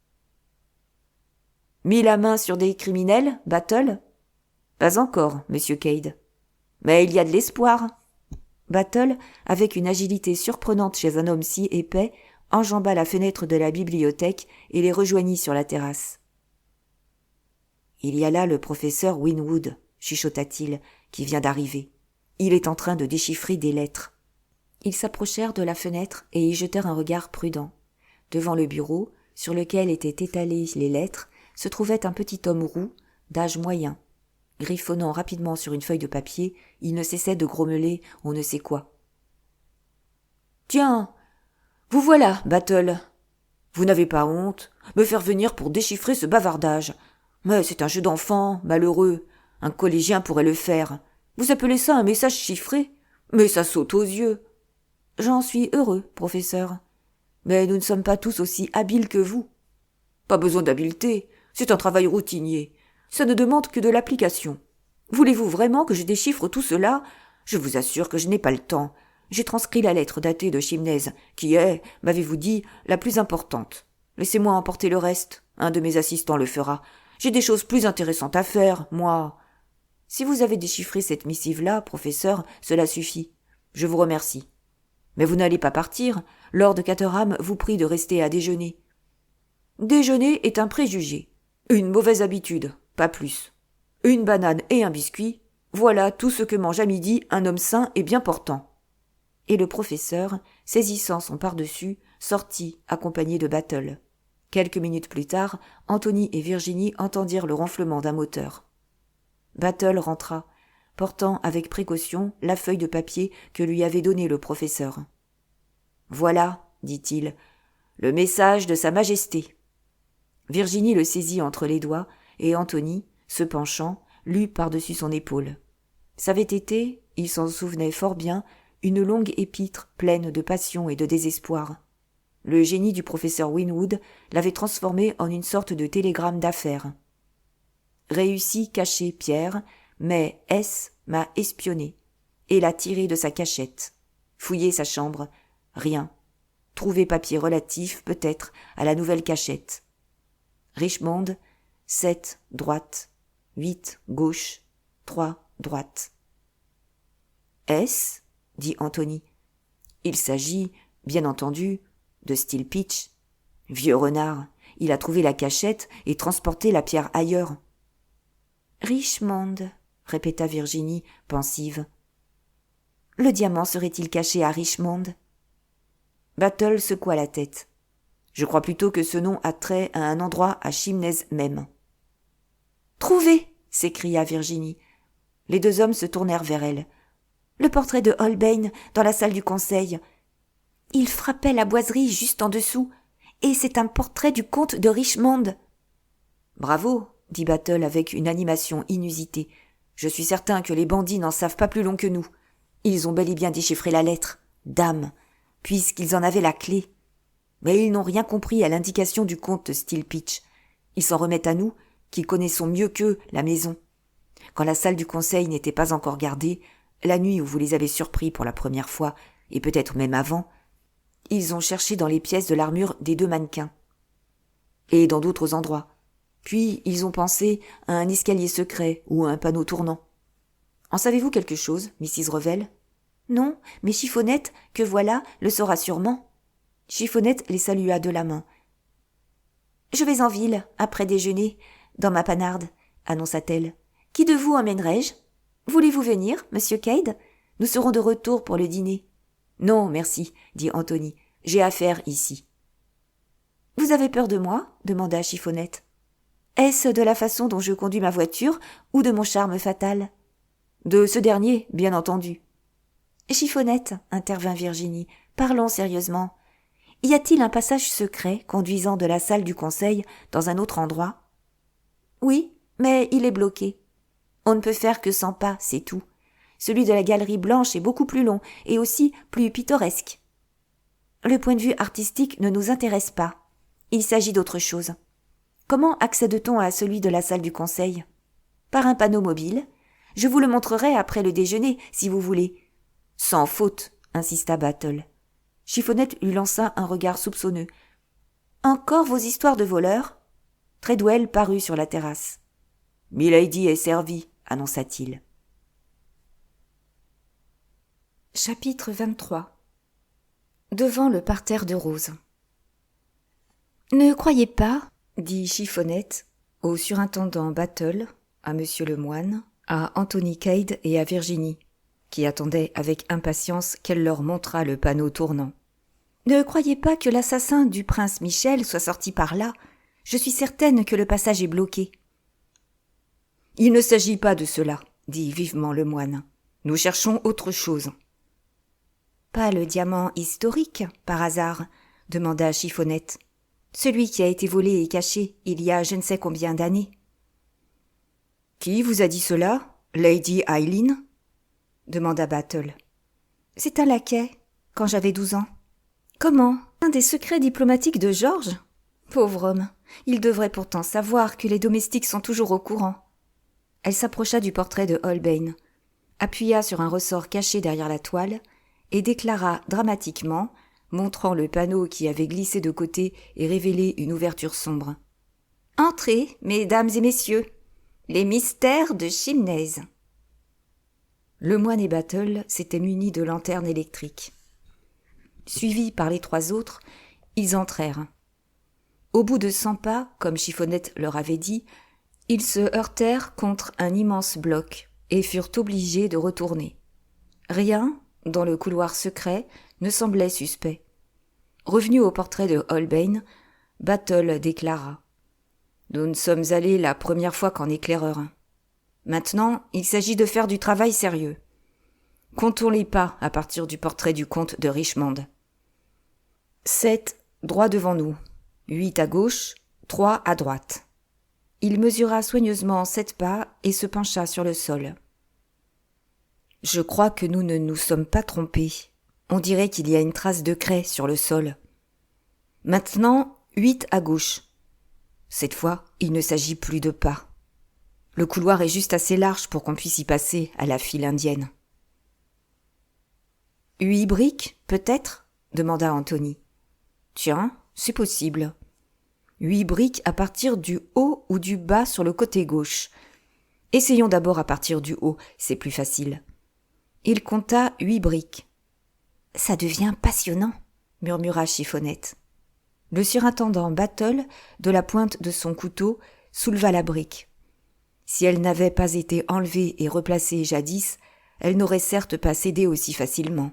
« Mis la main sur des criminels, Battle ? » ?»« Pas encore, monsieur Cade. Mais il y a de l'espoir. » Battle, avec une agilité surprenante chez un homme si épais, enjamba la fenêtre de la bibliothèque et les rejoignit sur la terrasse. « Il y a là le professeur Winwood, » chuchota-t-il, qui vient d'arriver. Il est en train de déchiffrer des lettres. Ils s'approchèrent de la fenêtre et y jetèrent un regard prudent. Devant le bureau, sur lequel étaient étalées les lettres, se trouvait un petit homme roux, d'âge moyen. Griffonnant rapidement sur une feuille de papier, il ne cessait de grommeler on ne sait quoi. « Tiens, vous voilà, Battle. Vous n'avez pas honte, me faire venir pour déchiffrer ce bavardage. Mais c'est un jeu d'enfant, malheureux. Un collégien pourrait le faire. Vous appelez ça un message chiffré ? Mais ça saute aux yeux. » « J'en suis heureux, professeur. Mais nous ne sommes pas tous aussi habiles que vous. »« Pas besoin d'habileté, c'est un travail routinier. Ça ne demande que de l'application. Voulez-vous vraiment que je déchiffre tout cela ? Je vous assure que je n'ai pas le temps. J'ai transcrit la lettre datée de Chimnez, qui est, m'avez-vous dit, la plus importante. Laissez-moi emporter le reste. Un de mes assistants le fera. J'ai des choses plus intéressantes à faire, moi. » « Si vous avez déchiffré cette missive-là, professeur, cela suffit. Je vous remercie. Mais vous n'allez pas partir. Lord Caterham vous prie de rester à déjeuner. » Déjeuner est un préjugé. Une mauvaise habitude, pas plus. Une banane et un biscuit, voilà tout ce que mange à midi un homme sain et bien portant. Et le professeur, saisissant son pardessus, sortit accompagné de Battle. Quelques minutes plus tard, Anthony et Virginie entendirent le ronflement d'un moteur. Battle rentra, portant avec précaution la feuille de papier que lui avait donnée le professeur. « Voilà, dit-il, le message de Sa Majesté. » Virginie le saisit entre les doigts et Anthony, se penchant, lut par-dessus son épaule. C'avait été, il s'en souvenait fort bien, une longue épître pleine de passion et de désespoir. Le génie du professeur Winwood l'avait transformé en une sorte de télégramme d'affaires. Réussi caché Pierre, mais S m'a espionné et l'a tiré de sa cachette. Fouillé sa chambre, rien. Trouvé papier relatif, peut-être, à la nouvelle cachette. Richmond, 7 droite, 8 gauche, 3 droite. S, dit Anthony. Il s'agit, bien entendu, de Steel Pitch. Vieux renard, il a trouvé la cachette et transporté la pierre ailleurs. Richmond, répéta Virginie, pensive. Le diamant serait-il caché à Richmond? Battle secoua la tête. Je crois plutôt que ce nom a trait à un endroit à Chimnez même. Trouvé! S'écria Virginie. Les deux hommes se tournèrent vers elle. Le portrait de Holbein dans la salle du conseil. Il frappait la boiserie juste en dessous, et c'est un portrait du comte de Richmond. Bravo, dit Battle avec une animation inusitée. Je suis certain que les bandits n'en savent pas plus long que nous. Ils ont bel et bien déchiffré la lettre. Dame, puisqu'ils en avaient la clé. Mais ils n'ont rien compris à l'indication du comte Steel Pitch. Ils s'en remettent à nous, qui connaissons mieux qu'eux la maison. Quand la salle du conseil n'était pas encore gardée, la nuit où vous les avez surpris pour la première fois, et peut-être même avant, ils ont cherché dans les pièces de l'armure des deux mannequins. Et dans d'autres endroits. Puis ils ont pensé à un escalier secret ou à un panneau tournant. En savez-vous quelque chose, Mrs. Revel? Non, mais Chiffonnette, que voilà, le saura sûrement. Chiffonnette les salua de la main. Je vais en ville, après déjeuner, dans ma panarde, annonça-t-elle. Qui de vous emmènerai-je? Voulez-vous venir, monsieur Cade? Nous serons de retour pour le dîner. Non, merci, dit Anthony. J'ai affaire ici. Vous avez peur de moi? Demanda Chiffonnette. Est-ce de la façon dont je conduis ma voiture ou de mon charme fatal? De ce dernier, bien entendu. Chiffonnette, intervint Virginie, parlons sérieusement. Y a-t-il un passage secret conduisant de la salle du conseil dans un autre endroit? Oui, mais il est bloqué. On ne peut faire que 100 pas, c'est tout. Celui de la galerie blanche est beaucoup plus long et aussi plus pittoresque. Le point de vue artistique ne nous intéresse pas. Il s'agit d'autre chose. Comment accède-t-on à celui de la salle du conseil? Par un panneau mobile. Je vous le montrerai après le déjeuner, si vous voulez. Sans faute, insista Battle. Chiffonnette lui lança un regard soupçonneux. Encore vos histoires de voleurs? Treadwell parut sur la terrasse. Milady est servie, annonça-t-il. Chapitre 23. Devant le parterre de roses. Ne croyez pas, dit Chiffonnette au surintendant Battle, à monsieur le moine, à Anthony Cade et à Virginie, qui attendaient avec impatience qu'elle leur montrât le panneau tournant. Ne croyez pas que l'assassin du prince Michel soit sorti par là. Je suis certaine que le passage est bloqué. Il ne s'agit pas de cela, dit vivement le moine. Nous cherchons autre chose. Pas le diamant historique, par hasard, demanda Chiffonnette. Celui qui a été volé et caché il y a je ne sais combien d'années. Qui vous a dit cela, Lady Eileen? Demanda Battle. C'est un laquais, quand j'avais 12 ans. Comment? Un des secrets diplomatiques de Georges? Pauvre homme, il devrait pourtant savoir que les domestiques sont toujours au courant. Elle s'approcha du portrait de Holbein, appuya sur un ressort caché derrière la toile et déclara dramatiquement, montrant le panneau qui avait glissé de côté et révélé une ouverture sombre. « Entrez, mesdames et messieurs, les mystères de Chimnez. » Le moine et Battle s'étaient munis de lanternes électriques. Suivis par les 3 autres, ils entrèrent. Au bout de 100 pas, comme Chiffonnette leur avait dit, ils se heurtèrent contre un immense bloc et furent obligés de retourner. Rien, dans le couloir secret, ne semblait suspect. Revenus au portrait de Holbein, Battle déclara. Nous ne sommes allés la première fois qu'en éclaireur. Maintenant, il s'agit de faire du travail sérieux. Comptons les pas à partir du portrait du comte de Richmond. 7 droit devant nous, 8 à gauche, 3 à droite. Il mesura soigneusement 7 pas et se pencha sur le sol. Je crois que nous ne nous sommes pas trompés. On dirait qu'il y a une trace de craie sur le sol. Maintenant, 8 à gauche. Cette fois, il ne s'agit plus de pas. Le couloir est juste assez large pour qu'on puisse y passer à la file indienne. 8 briques, peut-être ? Demanda Anthony. Tiens, c'est possible. 8 briques à partir du haut ou du bas sur le côté gauche. Essayons d'abord à partir du haut, c'est plus facile. Il compta 8 briques. Ça devient passionnant, murmura Chiffonnette. Le surintendant Battle, de la pointe de son couteau, souleva la brique. Si elle n'avait pas été enlevée et replacée jadis, elle n'aurait certes pas cédé aussi facilement.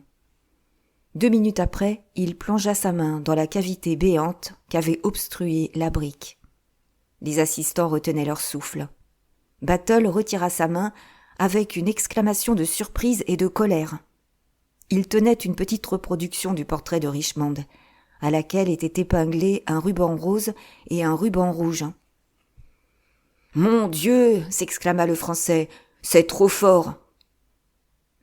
2 minutes après, il plongea sa main dans la cavité béante qu'avait obstruée la brique. Les assistants retenaient leur souffle. Battle retira sa main avec une exclamation de surprise et de colère. Il tenait une petite reproduction du portrait de Richmond, à laquelle était épinglé un ruban rose et un ruban rouge. « Mon Dieu !» s'exclama le Français, « c'est trop fort !»«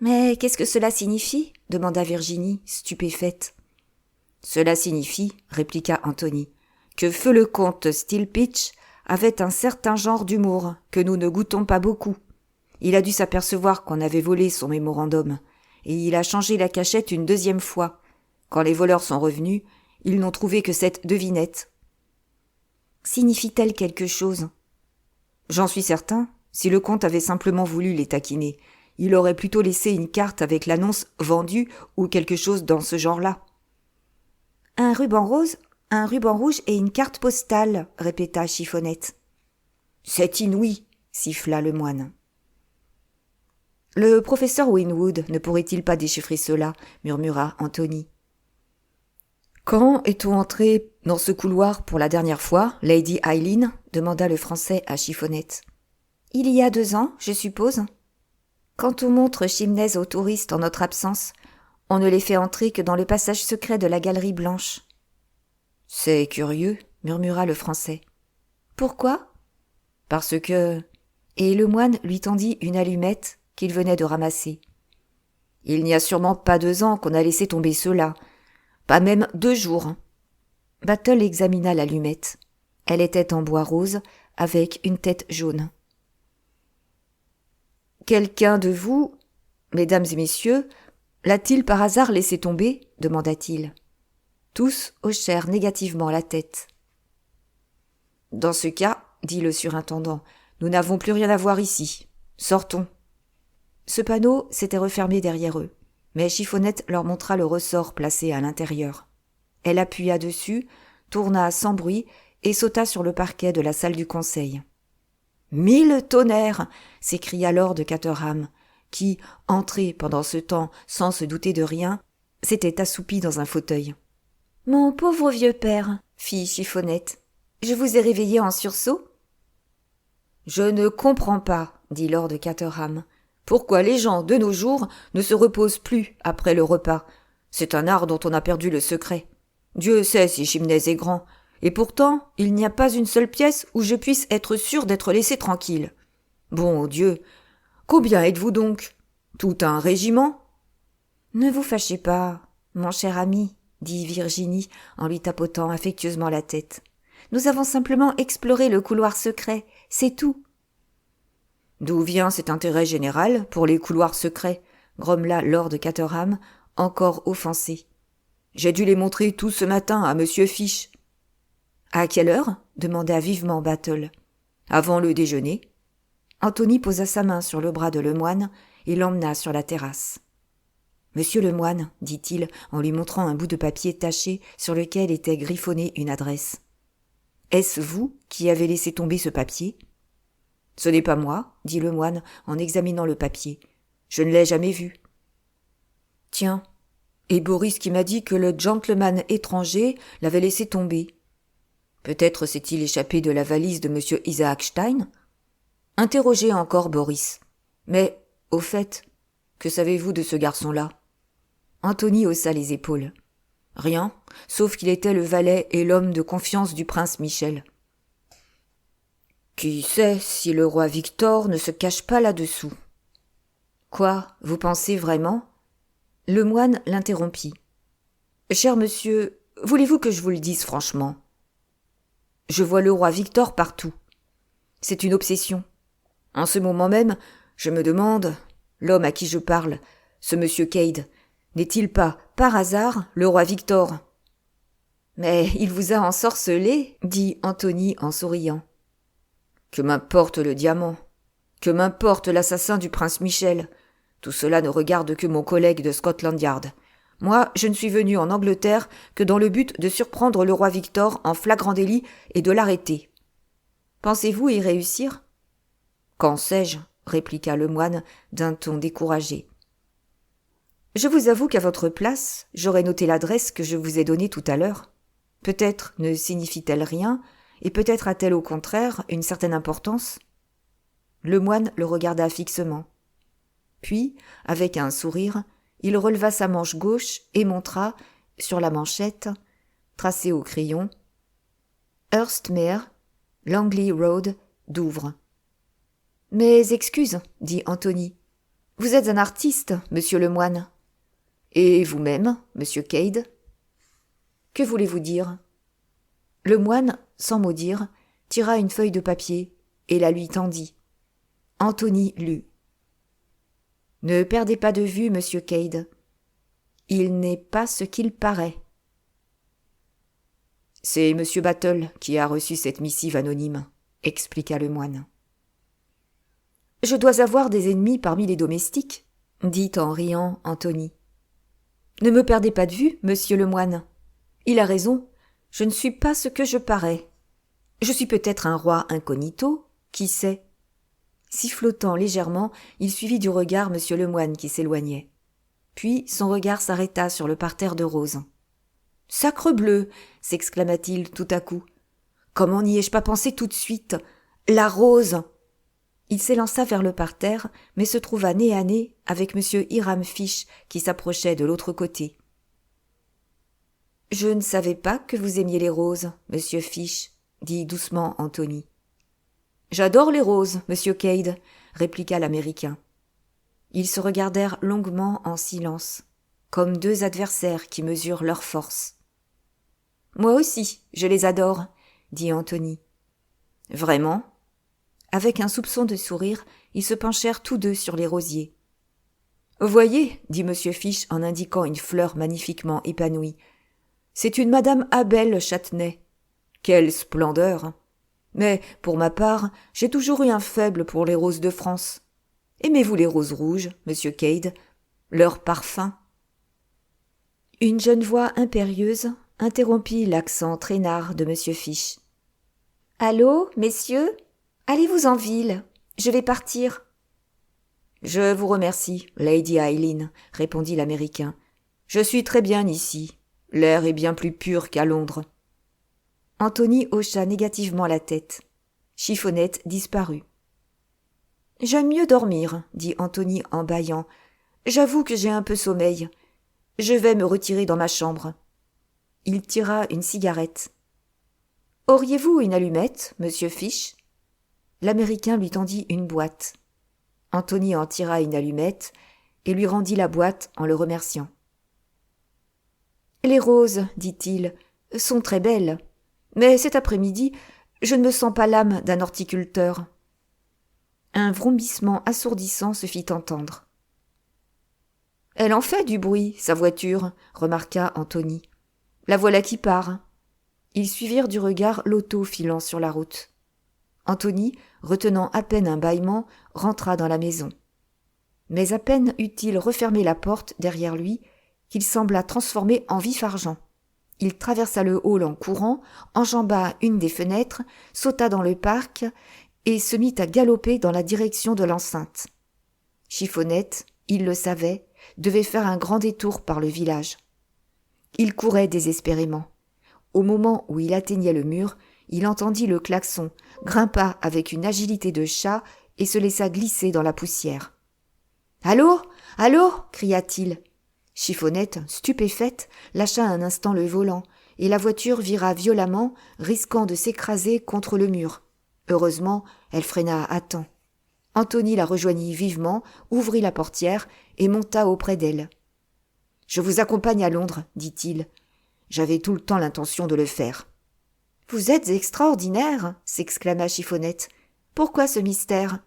Mais qu'est-ce que cela signifie ?» demanda Virginie, stupéfaite. « Cela signifie, » répliqua Anthony, « que feu le comte Steelpitch avait un certain genre d'humour que nous ne goûtons pas beaucoup. Il a dû s'apercevoir qu'on avait volé son mémorandum, et il a changé la cachette une 2e fois. Quand les voleurs sont revenus, ils n'ont trouvé que cette devinette. » « Signifie-t-elle quelque chose ?»« J'en suis certain. Si le comte avait simplement voulu les taquiner, il aurait plutôt laissé une carte avec l'annonce « vendue » ou quelque chose dans ce genre-là. « Un ruban rose, un ruban rouge et une carte postale, » répéta Chiffonnette. « C'est inouï, » siffla le moine. « Le professeur Winwood ne pourrait-il pas déchiffrer cela ?» murmura Anthony. « Quand est-on entré dans ce couloir pour la dernière fois, Lady Eileen ?» demanda le Français à Chiffonnette. « Il y a 2 ans, je suppose. Quand on montre Chimnez aux touristes en notre absence, on ne les fait entrer que dans le passage secret de la galerie blanche. »« C'est curieux, » murmura le Français. « Pourquoi ? » ?»« Parce que... » Et le moine lui tendit une allumette qu'il venait de ramasser. « Il n'y a sûrement pas 2 ans qu'on a laissé tomber cela. Pas même 2 jours. » Battle examina l'allumette. Elle était en bois rose, avec une tête jaune. « Quelqu'un de vous, mesdames et messieurs, l'a-t-il par hasard laissé tomber ?» demanda-t-il. Tous hochèrent négativement la tête. « Dans ce cas, dit le surintendant, nous n'avons plus rien à voir ici. Sortons. » Ce panneau s'était refermé derrière eux, mais Chiffonnette leur montra le ressort placé à l'intérieur. Elle appuya dessus, tourna sans bruit et sauta sur le parquet de la salle du conseil. « 1000 tonnerres !» s'écria lord Caterham, qui, entré pendant ce temps sans se douter de rien, s'était assoupi dans un fauteuil. « Mon pauvre vieux père !» fit Chiffonnette. « Je vous ai réveillé en sursaut ?»« Je ne comprends pas, » dit lord Caterham. « Pourquoi les gens de nos jours ne se reposent plus après le repas ? C'est un art dont on a perdu le secret. Dieu sait si Chimnez est grand, et pourtant il n'y a pas une seule pièce où je puisse être sûr d'être laissé tranquille. Bon Dieu, combien êtes-vous donc ? Tout un régiment ? » « Ne vous fâchez pas, mon cher ami, » dit Virginie en lui tapotant affectueusement la tête. « Nous avons simplement exploré le couloir secret, c'est tout. » « D'où vient cet intérêt général pour les couloirs secrets ?» grommela lord Caterham, encore offensé. « J'ai dû les montrer tous ce matin à monsieur Fish. »« À quelle heure ?» demanda vivement Battle. « Avant le déjeuner. » Anthony posa sa main sur le bras de Lemoine et l'emmena sur la terrasse. « Monsieur Lemoine, » dit-il en lui montrant un bout de papier taché sur lequel était griffonnée une adresse. « Est-ce vous qui avez laissé tomber ce papier ?»« Ce n'est pas moi, » dit le moine en examinant le papier. « Je ne l'ai jamais vu. »« Tiens, et Boris qui m'a dit que le gentleman étranger l'avait laissé tomber. » Peut-être s'est-il échappé de la valise de M. Isaac Stein? Interrogez encore Boris. Mais, au fait, que savez-vous de ce garçon-là? Anthony haussa les épaules. Rien, sauf qu'il était le valet et l'homme de confiance du prince Michel. Qui sait si le roi Victor ne se cache pas là-dessous? Quoi, vous pensez vraiment? Le moine l'interrompit. Cher monsieur, voulez-vous que je vous le dise franchement? Je vois le roi Victor partout. C'est une obsession. En ce moment même, je me demande, l'homme à qui je parle, ce monsieur Cade, n'est-il pas, par hasard, le roi Victor? Mais il vous a ensorcelé, dit Anthony en souriant. Que m'importe le diamant? Que m'importe l'assassin du prince Michel? Tout cela ne regarde que mon collègue de Scotland Yard. Moi, je ne suis venu en Angleterre que dans le but de surprendre le roi Victor en flagrant délit et de l'arrêter. Pensez-vous y réussir? Qu'en sais-je? Répliqua le moine d'un ton découragé. Je vous avoue qu'à votre place, j'aurais noté l'adresse que je vous ai donnée tout à l'heure. Peut-être ne signifie-t-elle rien, et peut-être a-t-elle au contraire une certaine importance. Le moine le regarda fixement. Puis, avec un sourire, il releva sa manche gauche et montra, sur la manchette, tracée au crayon, Hurstmere, Langley Road, Douvres. Mes excuses, dit Anthony. Vous êtes un artiste, monsieur le moine. Et vous-même, monsieur Cade? Que voulez-vous dire? Le moine, sans mot dire, tira une feuille de papier et la lui tendit. Anthony lut. Ne perdez pas de vue, monsieur Cade. Il n'est pas ce qu'il paraît. C'est monsieur Battle qui a reçu cette missive anonyme, expliqua le moine. Je dois avoir des ennemis parmi les domestiques, dit en riant Anthony. Ne me perdez pas de vue, monsieur le moine. Il a raison, je ne suis pas ce que je parais. Je suis peut-être un roi incognito, qui sait? Sifflotant légèrement, il suivit du regard monsieur le moine qui s'éloignait. Puis son regard s'arrêta sur le parterre de roses. « Sacrebleu !» s'exclama-t-il tout à coup. « Comment n'y ai-je pas pensé tout de suite? La rose !» Il s'élança vers le parterre, mais se trouva nez à nez avec monsieur Hiram Fish qui s'approchait de l'autre côté. « Je ne savais pas que vous aimiez les roses, monsieur Fish, » dit doucement Anthony. « J'adore les roses, monsieur Cade, » répliqua l'Américain. Ils se regardèrent longuement en silence, comme deux adversaires qui mesurent leur force. « Moi aussi, je les adore, » dit Anthony. « Vraiment ?» Avec un soupçon de sourire, ils se penchèrent tous deux sur les rosiers. « Voyez, » dit M. Fish en indiquant une fleur magnifiquement épanouie, « c'est une Madame Abel Châtenay. Quelle splendeur! Mais, pour ma part, j'ai toujours eu un faible pour les roses de France. Aimez-vous les roses rouges, monsieur Cade? Leur parfum ?» Une jeune voix impérieuse interrompit l'accent traînard de M. Fish. « Allô, messieurs? Allez-vous en ville? Je vais partir. »« Je vous remercie, Lady Eileen, » répondit l'Américain. « Je suis très bien ici. L'air est bien plus pur qu'à Londres. » Anthony hocha négativement la tête. Chiffonnette disparut. « J'aime mieux dormir, » dit Anthony en bâillant. « J'avoue que j'ai un peu sommeil. Je vais me retirer dans ma chambre. » Il tira une cigarette. « Auriez-vous une allumette, monsieur Fish ?» L'Américain lui tendit une boîte. Anthony en tira une allumette et lui rendit la boîte en le remerciant. « Les roses, dit-il, sont très belles, mais cet après-midi, je ne me sens pas l'âme d'un horticulteur. » Un vrombissement assourdissant se fit entendre. « Elle en fait du bruit, sa voiture, » remarqua Anthony. « La voilà qui part. » Ils suivirent du regard l'auto filant sur la route. Anthony, retenant à peine un bâillement, rentra dans la maison. Mais à peine eut-il refermé la porte derrière lui qu'il sembla transformé en vif-argent. Il traversa le hall en courant, enjamba une des fenêtres, sauta dans le parc et se mit à galoper dans la direction de l'enceinte. Chiffonnette, il le savait, devait faire un grand détour par le village. Il courait désespérément. Au moment où il atteignait le mur, Il entendit le klaxon, grimpa avec une agilité de chat et se laissa glisser dans la poussière. « Allô ? Allô » cria-t-il. Chiffonnette, stupéfaite, lâcha un instant le volant, et la voiture vira violemment, risquant de s'écraser contre le mur. Heureusement, elle freina à temps. Anthony la rejoignit vivement, ouvrit la portière et monta auprès d'elle. « Je vous accompagne à Londres, dit-il. J'avais tout le temps l'intention de le faire. »« Vous êtes extraordinaire, s'exclama Chiffonnette. Pourquoi ce mystère ?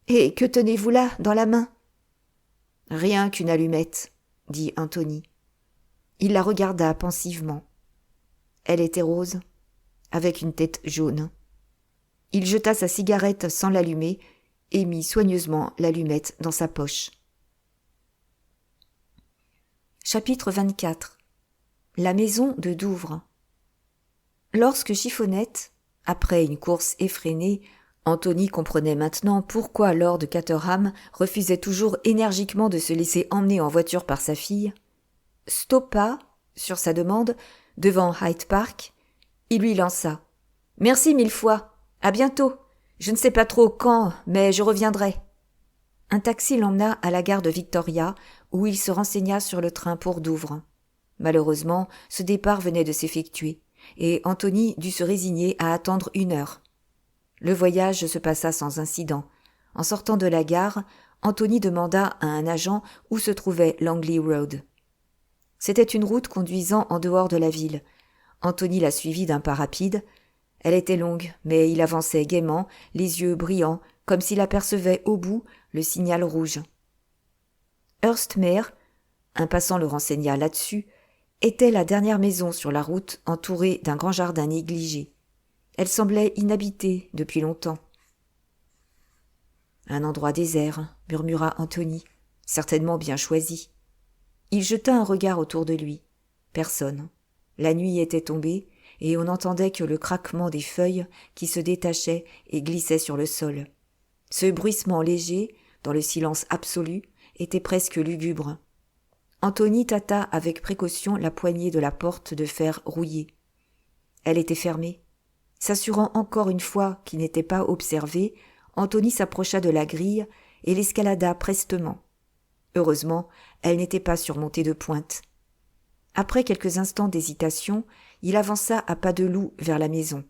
Et que tenez-vous là, dans la main ? Rien qu'une allumette, dit Anthony. Il la regarda pensivement. Elle était rose, avec une tête jaune. Il jeta sa cigarette sans l'allumer et mit soigneusement l'allumette dans sa poche. Chapitre 24. La maison de Douvres. Lorsque Chiffonnette, après une course effrénée, Anthony comprenait maintenant pourquoi Lord Caterham refusait toujours énergiquement de se laisser emmener en voiture par sa fille, stoppa, sur sa demande, devant Hyde Park, il lui lança « Merci 1000 fois, à bientôt, je ne sais pas trop quand, mais je reviendrai. » Un taxi l'emmena à la gare de Victoria, où il se renseigna sur le train pour Douvres. Malheureusement, ce départ venait de s'effectuer, et Anthony dut se résigner à attendre 1 heure. Le voyage se passa sans incident. En sortant de la gare, Anthony demanda à un agent où se trouvait Langley Road. C'était une route conduisant en dehors de la ville. Anthony la suivit d'un pas rapide. Elle était longue, mais il avançait gaiement, les yeux brillants, comme s'il apercevait au bout le signal rouge. Hurstmere, un passant le renseigna là-dessus, était la dernière maison sur la route entourée d'un grand jardin négligé. Elle semblait inhabitée depuis longtemps. « Un endroit désert, » murmura Anthony, « certainement bien choisi. » Il jeta un regard autour de lui. Personne. La nuit était tombée, et on n'entendait que le craquement des feuilles qui se détachaient et glissaient sur le sol. Ce bruissement léger, dans le silence absolu, était presque lugubre. Anthony tâta avec précaution la poignée de la porte de fer rouillée. Elle était fermée. S'assurant encore une fois qu'il n'était pas observé, Anthony s'approcha de la grille et l'escalada prestement. Heureusement, elle n'était pas surmontée de pointes. Après quelques instants d'hésitation, il avança à pas de loup vers la maison.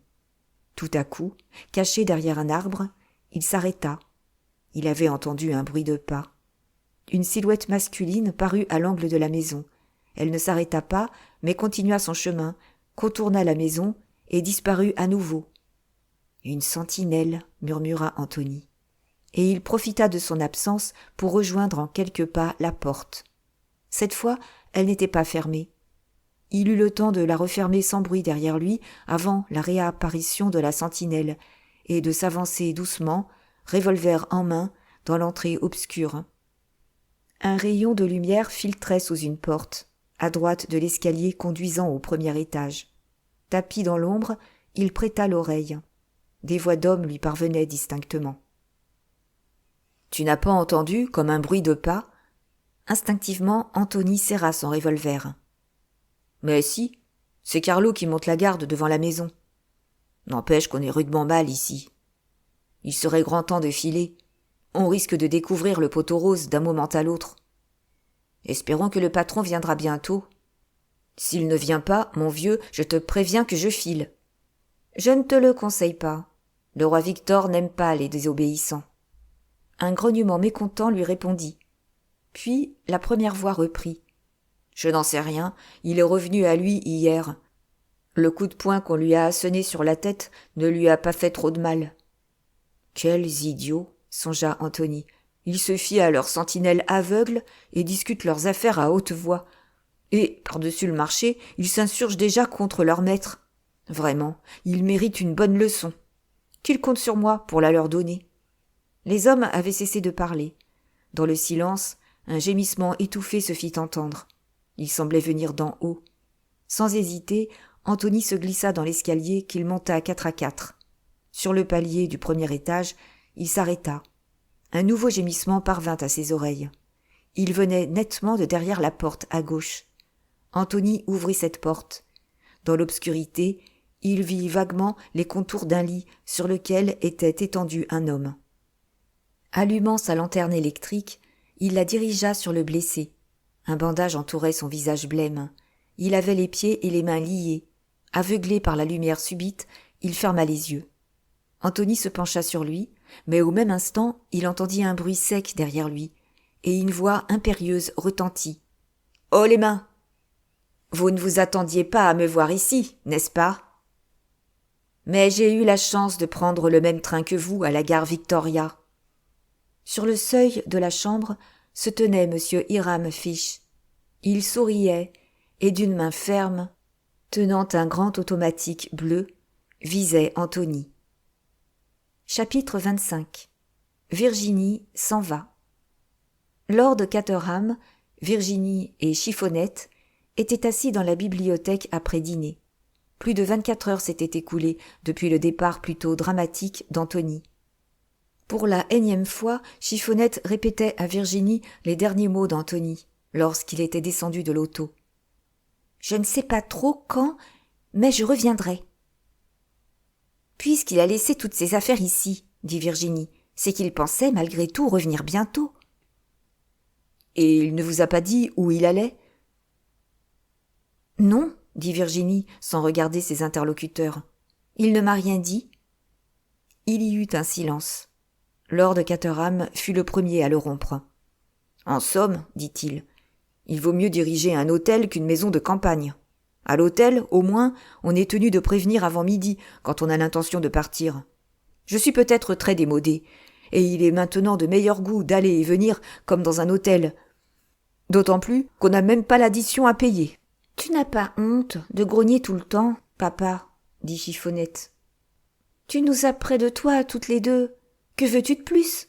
Tout à coup, caché derrière un arbre, il s'arrêta. Il avait entendu un bruit de pas. Une silhouette masculine parut à l'angle de la maison. Elle ne s'arrêta pas, mais continua son chemin, contourna la maison et disparut à nouveau. « Une sentinelle » murmura Anthony. Et il profita de son absence pour rejoindre en quelques pas la porte. Cette fois, elle n'était pas fermée. Il eut le temps de la refermer sans bruit derrière lui avant la réapparition de la sentinelle et de s'avancer doucement, revolver en main, dans l'entrée obscure. Un rayon de lumière filtrait sous une porte, à droite de l'escalier conduisant au premier étage. Tapi dans l'ombre, il prêta l'oreille. Des voix d'hommes lui parvenaient distinctement. « Tu n'as pas entendu comme un bruit de pas ?» Instinctivement, Anthony serra son revolver. « Mais si, c'est Carlo qui monte la garde devant la maison. N'empêche qu'on est rudement mal ici. Il serait grand temps de filer. On risque de découvrir le poteau rose d'un moment à l'autre. Espérons que le patron viendra bientôt. S'il ne vient pas, mon vieux, je te préviens que je file. Je ne te le conseille pas. Le roi Victor n'aime pas les désobéissants. » Un grognement mécontent lui répondit. Puis la première voix reprit. « Je n'en sais rien, il est revenu à lui hier. Le coup de poing qu'on lui a assené sur la tête ne lui a pas fait trop de mal. »« Quels idiots !» songea Anthony. « Ils se fient à leurs sentinelles aveugles et discutent leurs affaires à haute voix. Et, par-dessus le marché, ils s'insurgent déjà contre leur maître. Vraiment, ils méritent une bonne leçon. Qu'ils comptent sur moi pour la leur donner. » Les hommes avaient cessé de parler. Dans le silence, un gémissement étouffé se fit entendre. Il semblait venir d'en haut. Sans hésiter, Anthony se glissa dans l'escalier qu'il monta 4 à 4. Sur le palier du premier étage, il s'arrêta. Un nouveau gémissement parvint à ses oreilles. Il venait nettement de derrière la porte à gauche. Anthony ouvrit cette porte. Dans l'obscurité, il vit vaguement les contours d'un lit sur lequel était étendu un homme. Allumant sa lanterne électrique, il la dirigea sur le blessé. Un bandage entourait son visage blême. Il avait les pieds et les mains liés. Aveuglé par la lumière subite, il ferma les yeux. Anthony se pencha sur lui, mais au même instant, il entendit un bruit sec derrière lui, et une voix impérieuse retentit. « Oh les mains ! Vous ne vous attendiez pas à me voir ici, n'est-ce pas ? Mais j'ai eu la chance de prendre le même train que vous à la gare Victoria. » Sur le seuil de la chambre se tenait M. Hiram Fish. Il souriait et d'une main ferme, tenant un grand automatique bleu, visait Anthony. Chapitre 25. Virginie s'en va. Lord Caterham, Virginie et Chiffonnette étaient assis dans la bibliothèque après dîner. Plus de 24 heures s'étaient écoulées depuis le départ plutôt dramatique d'Anthony. Pour la énième fois, Chiffonnette répétait à Virginie les derniers mots d'Anthony, lorsqu'il était descendu de l'auto. « Je ne sais pas trop quand, mais je reviendrai. »« Puisqu'il a laissé toutes ses affaires ici, » dit Virginie, « c'est qu'il pensait malgré tout revenir bientôt. »« Et il ne vous a pas dit où il allait ?»« Non, » dit Virginie, sans regarder ses interlocuteurs. « Il ne m'a rien dit. » Il y eut un silence. Lord Caterham fut le premier à le rompre. « En somme, dit-il, il vaut mieux diriger un hôtel qu'une maison de campagne. À l'hôtel, au moins, on est tenu de prévenir avant midi quand on a l'intention de partir. Je suis peut-être très démodé, et il est maintenant de meilleur goût d'aller et venir comme dans un hôtel. D'autant plus qu'on n'a même pas l'addition à payer. »« Tu n'as pas honte de grogner tout le temps, papa, dit Chiffonnette. Tu nous as près de toi toutes les deux. Que veux-tu de plus ? »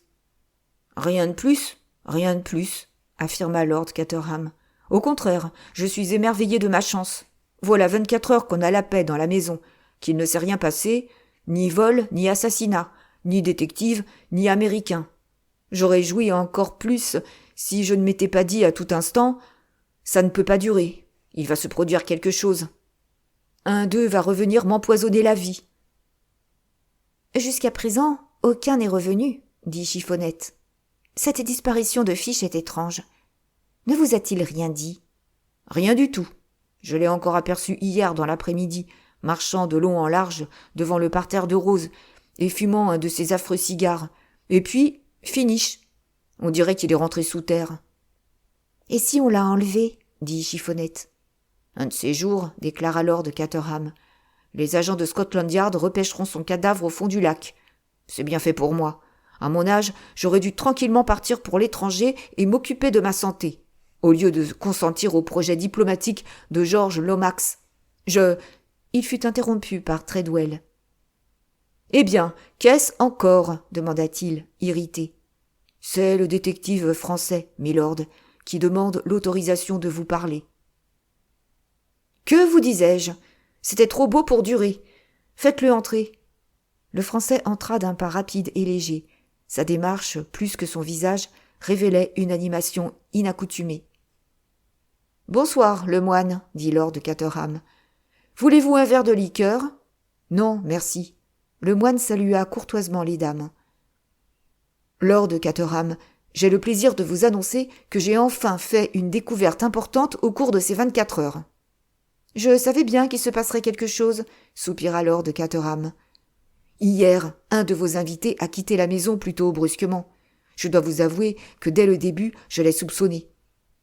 Rien de plus, affirma Lord Caterham. Au contraire, je suis émerveillé de ma chance. Voilà 24 heures qu'on a la paix dans la maison, qu'il ne s'est rien passé, ni vol, ni assassinat, ni détective, ni américain. J'aurais joui encore plus si je ne m'étais pas dit à tout instant « ça ne peut pas durer, il va se produire quelque chose. Un d'eux va revenir m'empoisonner la vie. » Jusqu'à présent, aucun n'est revenu, dit Chiffonnette. Cette disparition de Fish est étrange. Ne vous a-t-il rien dit ? Rien du tout. Je l'ai encore aperçu hier dans l'après-midi, marchant de long en large devant le parterre de roses et fumant un de ses affreux cigares. Et puis, finish. On dirait qu'il est rentré sous terre. Et si on l'a enlevé ? Dit Chiffonnette. Un de ces jours, déclara Lord Caterham, les agents de Scotland Yard repêcheront son cadavre au fond du lac. C'est bien fait pour moi. À mon âge, j'aurais dû tranquillement partir pour l'étranger et m'occuper de ma santé, au lieu de consentir au projet diplomatique de George Lomax. Il fut interrompu par Treadwell. « Eh bien, qu'est-ce encore ?» demanda-t-il, irrité. « C'est le détective français, milord, qui demande l'autorisation de vous parler. »« Que vous disais-je ? C'était trop beau pour durer. Faites-le entrer. » Le Français entra d'un pas rapide et léger. Sa démarche, plus que son visage, révélait une animation inaccoutumée. « Bonsoir, le moine, » dit Lord Caterham. « Voulez-vous un verre de liqueur ? » ?»« Non, merci. » Le moine salua courtoisement les dames. « Lord Caterham, j'ai le plaisir de vous annoncer que j'ai enfin fait une découverte importante au cours de ces 24 heures. »« Je savais bien qu'il se passerait quelque chose, » soupira Lord Caterham. « Hier, un de vos invités a quitté la maison plutôt brusquement. Je dois vous avouer que dès le début, je l'ai soupçonné.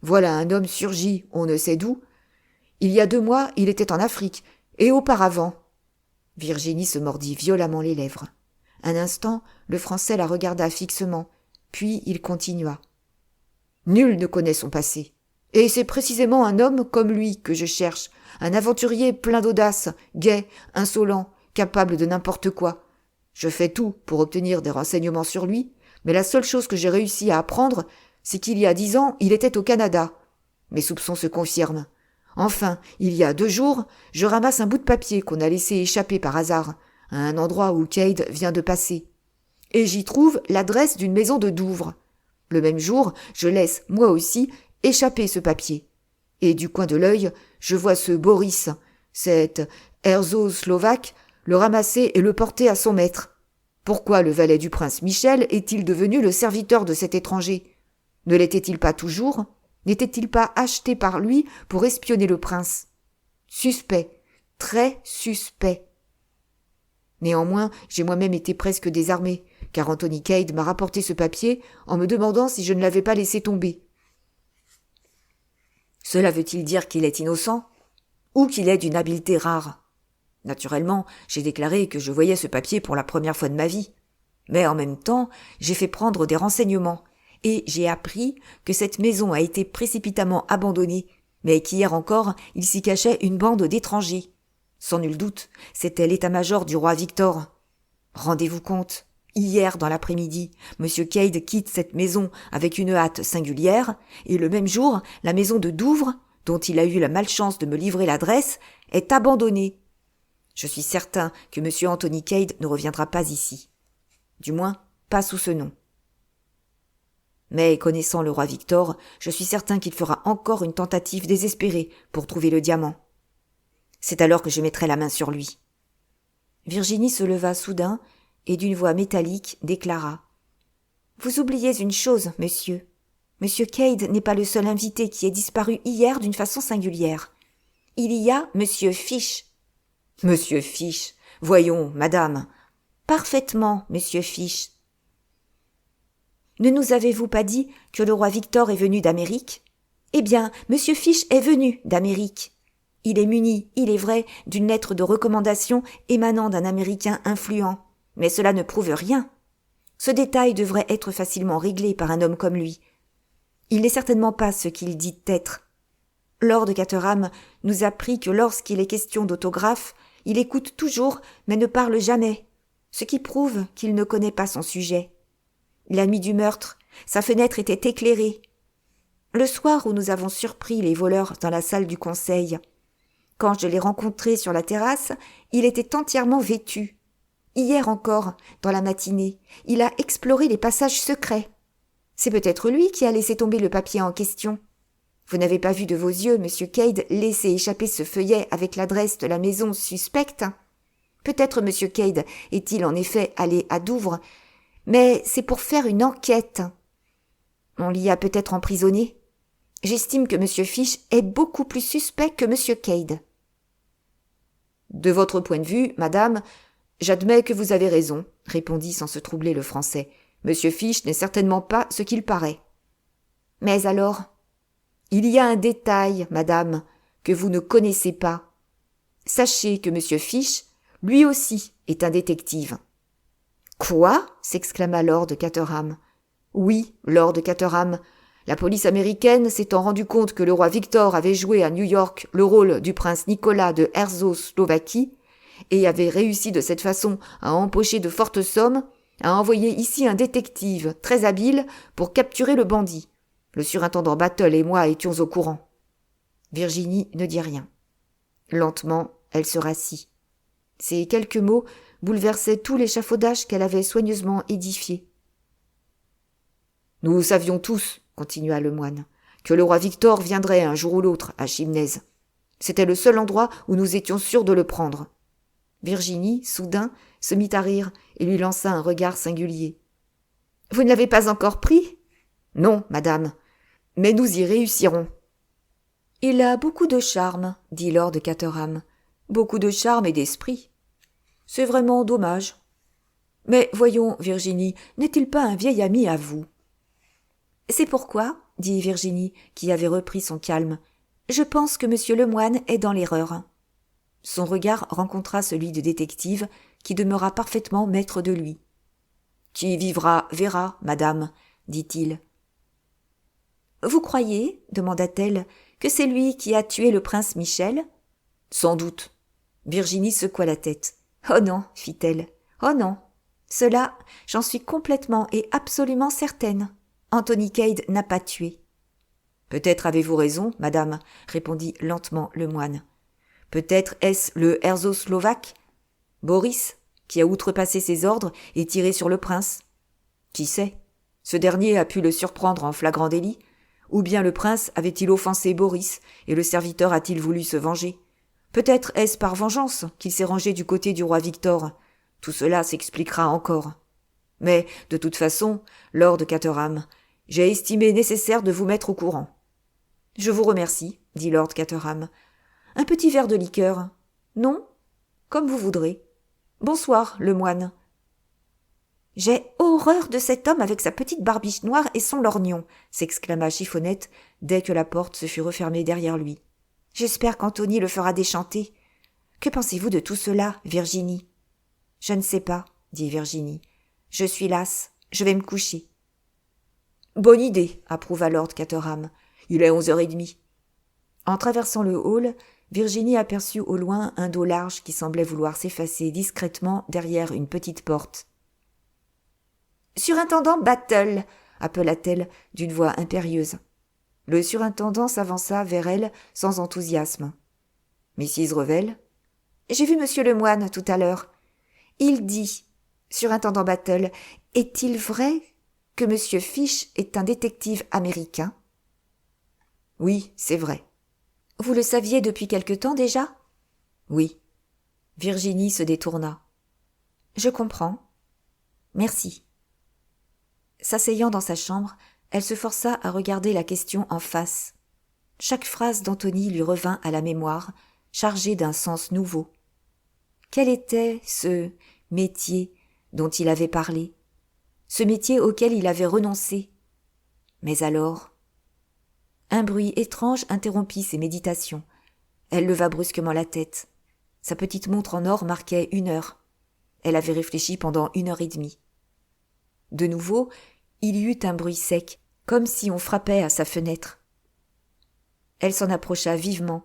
Voilà un homme surgi, on ne sait d'où. Il y a 2 mois, il était en Afrique, et auparavant... » Virginie se mordit violemment les lèvres. Un instant, le Français la regarda fixement, puis il continua. « Nul ne connaît son passé. Et c'est précisément un homme comme lui que je cherche, un aventurier plein d'audace, gai, insolent, capable de n'importe quoi. Je fais tout pour obtenir des renseignements sur lui, mais la seule chose que j'ai réussi à apprendre, c'est qu'il y a 10 ans, il était au Canada. Mes soupçons se confirment. Enfin, il y a 2 jours, je ramasse un bout de papier qu'on a laissé échapper par hasard, à un endroit où Cade vient de passer. Et j'y trouve l'adresse d'une maison de Douvres. Le même jour, je laisse, moi aussi, échapper ce papier. Et du coin de l'œil, je vois ce Boris, Cet Herzog-Slovaque le ramassait et le portait à son maître. Pourquoi le valet du prince Michel est-il devenu le serviteur de cet étranger? Ne l'était-il pas toujours? N'était-il pas acheté par lui pour espionner le prince? Suspect, très suspect. Néanmoins, j'ai moi-même été presque désarmé, car Anthony Cade m'a rapporté ce papier en me demandant si je ne l'avais pas laissé tomber. Cela veut-il dire qu'il est innocent? Ou qu'il est d'une habileté rare? Naturellement, j'ai déclaré que je voyais ce papier pour la première fois de ma vie. Mais en même temps, j'ai fait prendre des renseignements, et j'ai appris que cette maison a été précipitamment abandonnée, mais qu'hier encore, il s'y cachait une bande d'étrangers. Sans nul doute, c'était l'état-major du roi Victor. Rendez-vous compte, hier dans l'après-midi, M. Cade quitte cette maison avec une hâte singulière, et le même jour, la maison de Douvres, dont il a eu la malchance de me livrer l'adresse, est abandonnée. Je suis certain que M. Anthony Cade ne reviendra pas ici. Du moins, pas sous ce nom. Mais connaissant le roi Victor, je suis certain qu'il fera encore une tentative désespérée pour trouver le diamant. C'est alors que je mettrai la main sur lui. Virginie se leva soudain et d'une voix métallique déclara « Vous oubliez une chose, monsieur. Monsieur Cade n'est pas le seul invité qui est disparu hier d'une façon singulière. Il y a monsieur Fish. »« Monsieur Fish. Voyons, madame. »« Parfaitement, monsieur Fish. »« Ne nous avez-vous pas dit que le roi Victor est venu d'Amérique ? Eh bien, monsieur Fish est venu d'Amérique. Il est muni, il est vrai, d'une lettre de recommandation émanant d'un Américain influent, mais cela ne prouve rien. Ce détail devrait être facilement réglé par un homme comme lui. Il n'est certainement pas ce qu'il dit être. Lord Caterham nous apprit que lorsqu'il est question d'autographe, il écoute toujours, mais ne parle jamais, ce qui prouve qu'il ne connaît pas son sujet. La nuit du meurtre, sa fenêtre était éclairée. Le soir où nous avons surpris les voleurs dans la salle du conseil, quand je l'ai rencontré sur la terrasse, il était entièrement vêtu. Hier encore, dans la matinée, il a exploré les passages secrets. C'est peut-être lui qui a laissé tomber le papier en question. Vous n'avez pas vu de vos yeux, monsieur Cade, laisser échapper ce feuillet avec l'adresse de la maison suspecte? Peut-être monsieur Cade est-il en effet allé à Douvres, mais c'est pour faire une enquête. On l'y a peut-être emprisonné. J'estime que monsieur Fish est beaucoup plus suspect que monsieur Cade. De votre point de vue, madame, j'admets que vous avez raison, répondit sans se troubler le Français. Monsieur Fish n'est certainement pas ce qu'il paraît. Mais alors? Il y a un détail, madame, que vous ne connaissez pas. Sachez que monsieur Fish, lui aussi, est un détective. Quoi? S'exclama Lord Caterham. Oui, Lord Caterham. La police américaine s'étant rendu compte que le roi Victor avait joué à New York le rôle du prince Nicolas de Herzog-Slovaquie et avait réussi de cette façon à empocher de fortes sommes, a envoyé ici un détective très habile pour capturer le bandit. Le surintendant Battle et moi étions au courant. Virginie ne dit rien. Lentement, elle se rassit. Ces quelques mots bouleversaient tout l'échafaudage qu'elle avait soigneusement édifié. Nous savions tous, continua le moine, que le roi Victor viendrait un jour ou l'autre à Chimnez. C'était le seul endroit où nous étions sûrs de le prendre. Virginie, soudain, se mit à rire et lui lança un regard singulier. « Vous ne l'avez pas encore pris ?»« Non, madame, mais nous y réussirons. »« Il a beaucoup de charme, » dit Lord Caterham. « Beaucoup de charme et d'esprit. C'est vraiment dommage. Mais voyons, Virginie, n'est-il pas un vieil ami à vous ?»« C'est pourquoi, » dit Virginie, qui avait repris son calme, « je pense que monsieur le moine est dans l'erreur. » Son regard rencontra celui du détective, qui demeura parfaitement maître de lui. « Qui vivra verra, madame, » dit-il. « Vous croyez, demanda-t-elle, que c'est lui qui a tué le prince Michel ?»« Sans doute. » Virginie secoua la tête. « Oh non, fit-elle. Oh non. Cela, j'en suis complètement et absolument certaine. Anthony Cade n'a pas tué. »« Peut-être avez-vous raison, madame, » répondit lentement le moine. « Peut-être est-ce le Herzog-Slovaque, Boris, qui a outrepassé ses ordres et tiré sur le prince. Qui sait? Ce dernier a pu le surprendre en flagrant délit, ou bien le prince avait-il offensé Boris et le serviteur a-t-il voulu se venger? Peut-être est-ce par vengeance qu'il s'est rangé du côté du roi Victor. Tout cela s'expliquera encore. Mais, de toute façon, Lord Caterham, j'ai estimé nécessaire de vous mettre au courant. Je vous remercie, dit Lord Caterham. Un petit verre de liqueur. Non? Comme vous voudrez. Bonsoir, le moine. J'ai horreur de cet homme avec sa petite barbiche noire et son lorgnon, s'exclama Chiffonnette dès que la porte se fut refermée derrière lui. J'espère qu'Anthony le fera déchanter. Que pensez-vous de tout cela, Virginie? Je ne sais pas, dit Virginie. Je suis lasse, je vais me coucher. Bonne idée, approuva Lord Caterham. Il est 11h30. En traversant le hall, Virginie aperçut au loin un dos large qui semblait vouloir s'effacer discrètement derrière une petite porte. Surintendant Battle, appela-t-elle d'une voix impérieuse. Le surintendant s'avança vers elle sans enthousiasme. Mrs. Revel? J'ai vu monsieur le moine tout à l'heure. Il dit, surintendant Battle, est-il vrai que monsieur Fish est un détective américain? Oui, c'est vrai. Vous le saviez depuis quelque temps déjà? Oui. Virginie se détourna. Je comprends. Merci. S'asseyant dans sa chambre, elle se força à regarder la question en face. Chaque phrase d'Anthony lui revint à la mémoire, chargée d'un sens nouveau. Quel était ce métier dont il avait parlé, ce métier auquel il avait renoncé? Mais alors... Un bruit étrange interrompit ses méditations. Elle leva brusquement la tête. Sa petite montre en or marquait 1h. Elle avait réfléchi pendant 1h30. De nouveau, il y eut un bruit sec, comme si on frappait à sa fenêtre. Elle s'en approcha vivement.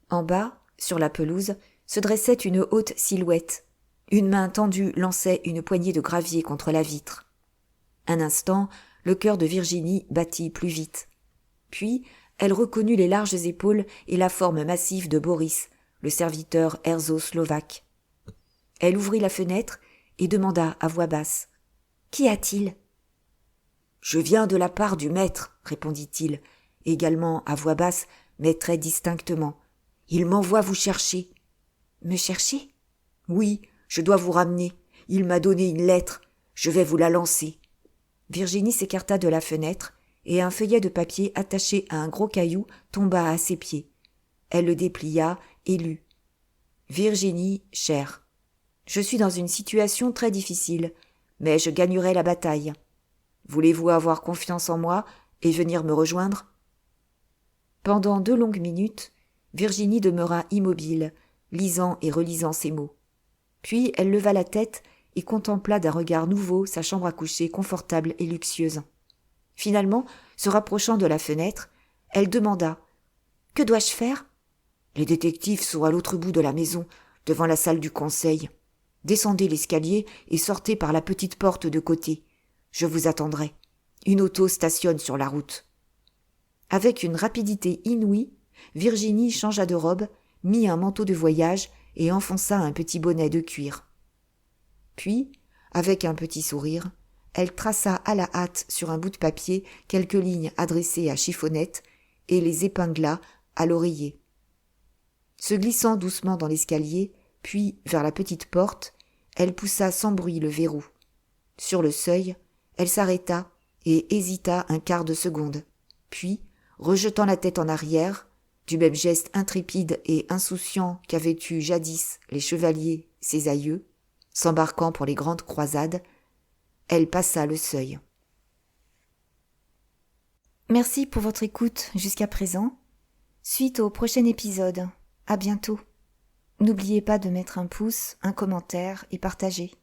En bas, sur la pelouse, se dressait une haute silhouette. Une main tendue lançait une poignée de gravier contre la vitre. Un instant, le cœur de Virginie battit plus vite. Puis, elle reconnut les larges épaules et la forme massive de Boris, le serviteur herzo-slovaque. Elle ouvrit la fenêtre et demanda à voix basse. « Qu'y a-t-il » ? « Je viens de la part du maître, répondit-il, également à voix basse, mais très distinctement. Il m'envoie vous chercher. Me chercher? Oui, je dois vous ramener. Il m'a donné une lettre. Je vais vous la lancer. Virginie s'écarta de la fenêtre et un feuillet de papier attaché à un gros caillou tomba à ses pieds. Elle le déplia et lut. Virginie, chère. Je suis dans une situation très difficile, mais je gagnerai la bataille. Voulez-vous avoir confiance en moi et venir me rejoindre? Pendant 2 longues minutes, Virginie demeura immobile, lisant et relisant ces mots. Puis elle leva la tête et contempla d'un regard nouveau sa chambre à coucher confortable et luxueuse. Finalement, se rapprochant de la fenêtre, elle demanda « Que dois-je faire ?» Les détectives sont à l'autre bout de la maison, devant la salle du conseil. Descendez l'escalier et sortez par la petite porte de côté. Je vous attendrai. Une auto stationne sur la route. Avec une rapidité inouïe, Virginie changea de robe, mit un manteau de voyage et enfonça un petit bonnet de cuir. Puis, avec un petit sourire, elle traça à la hâte sur un bout de papier quelques lignes adressées à Chiffonnette et les épingla à l'oreiller. Se glissant doucement dans l'escalier, puis vers la petite porte, elle poussa sans bruit le verrou. Sur le seuil, elle s'arrêta et hésita un quart de seconde. Puis, rejetant la tête en arrière, du même geste intrépide et insouciant qu'avaient eu jadis les chevaliers, ses aïeux, s'embarquant pour les grandes croisades, elle passa le seuil. Merci pour votre écoute jusqu'à présent. Suite au prochain épisode. À bientôt. N'oubliez pas de mettre un pouce, un commentaire et partager.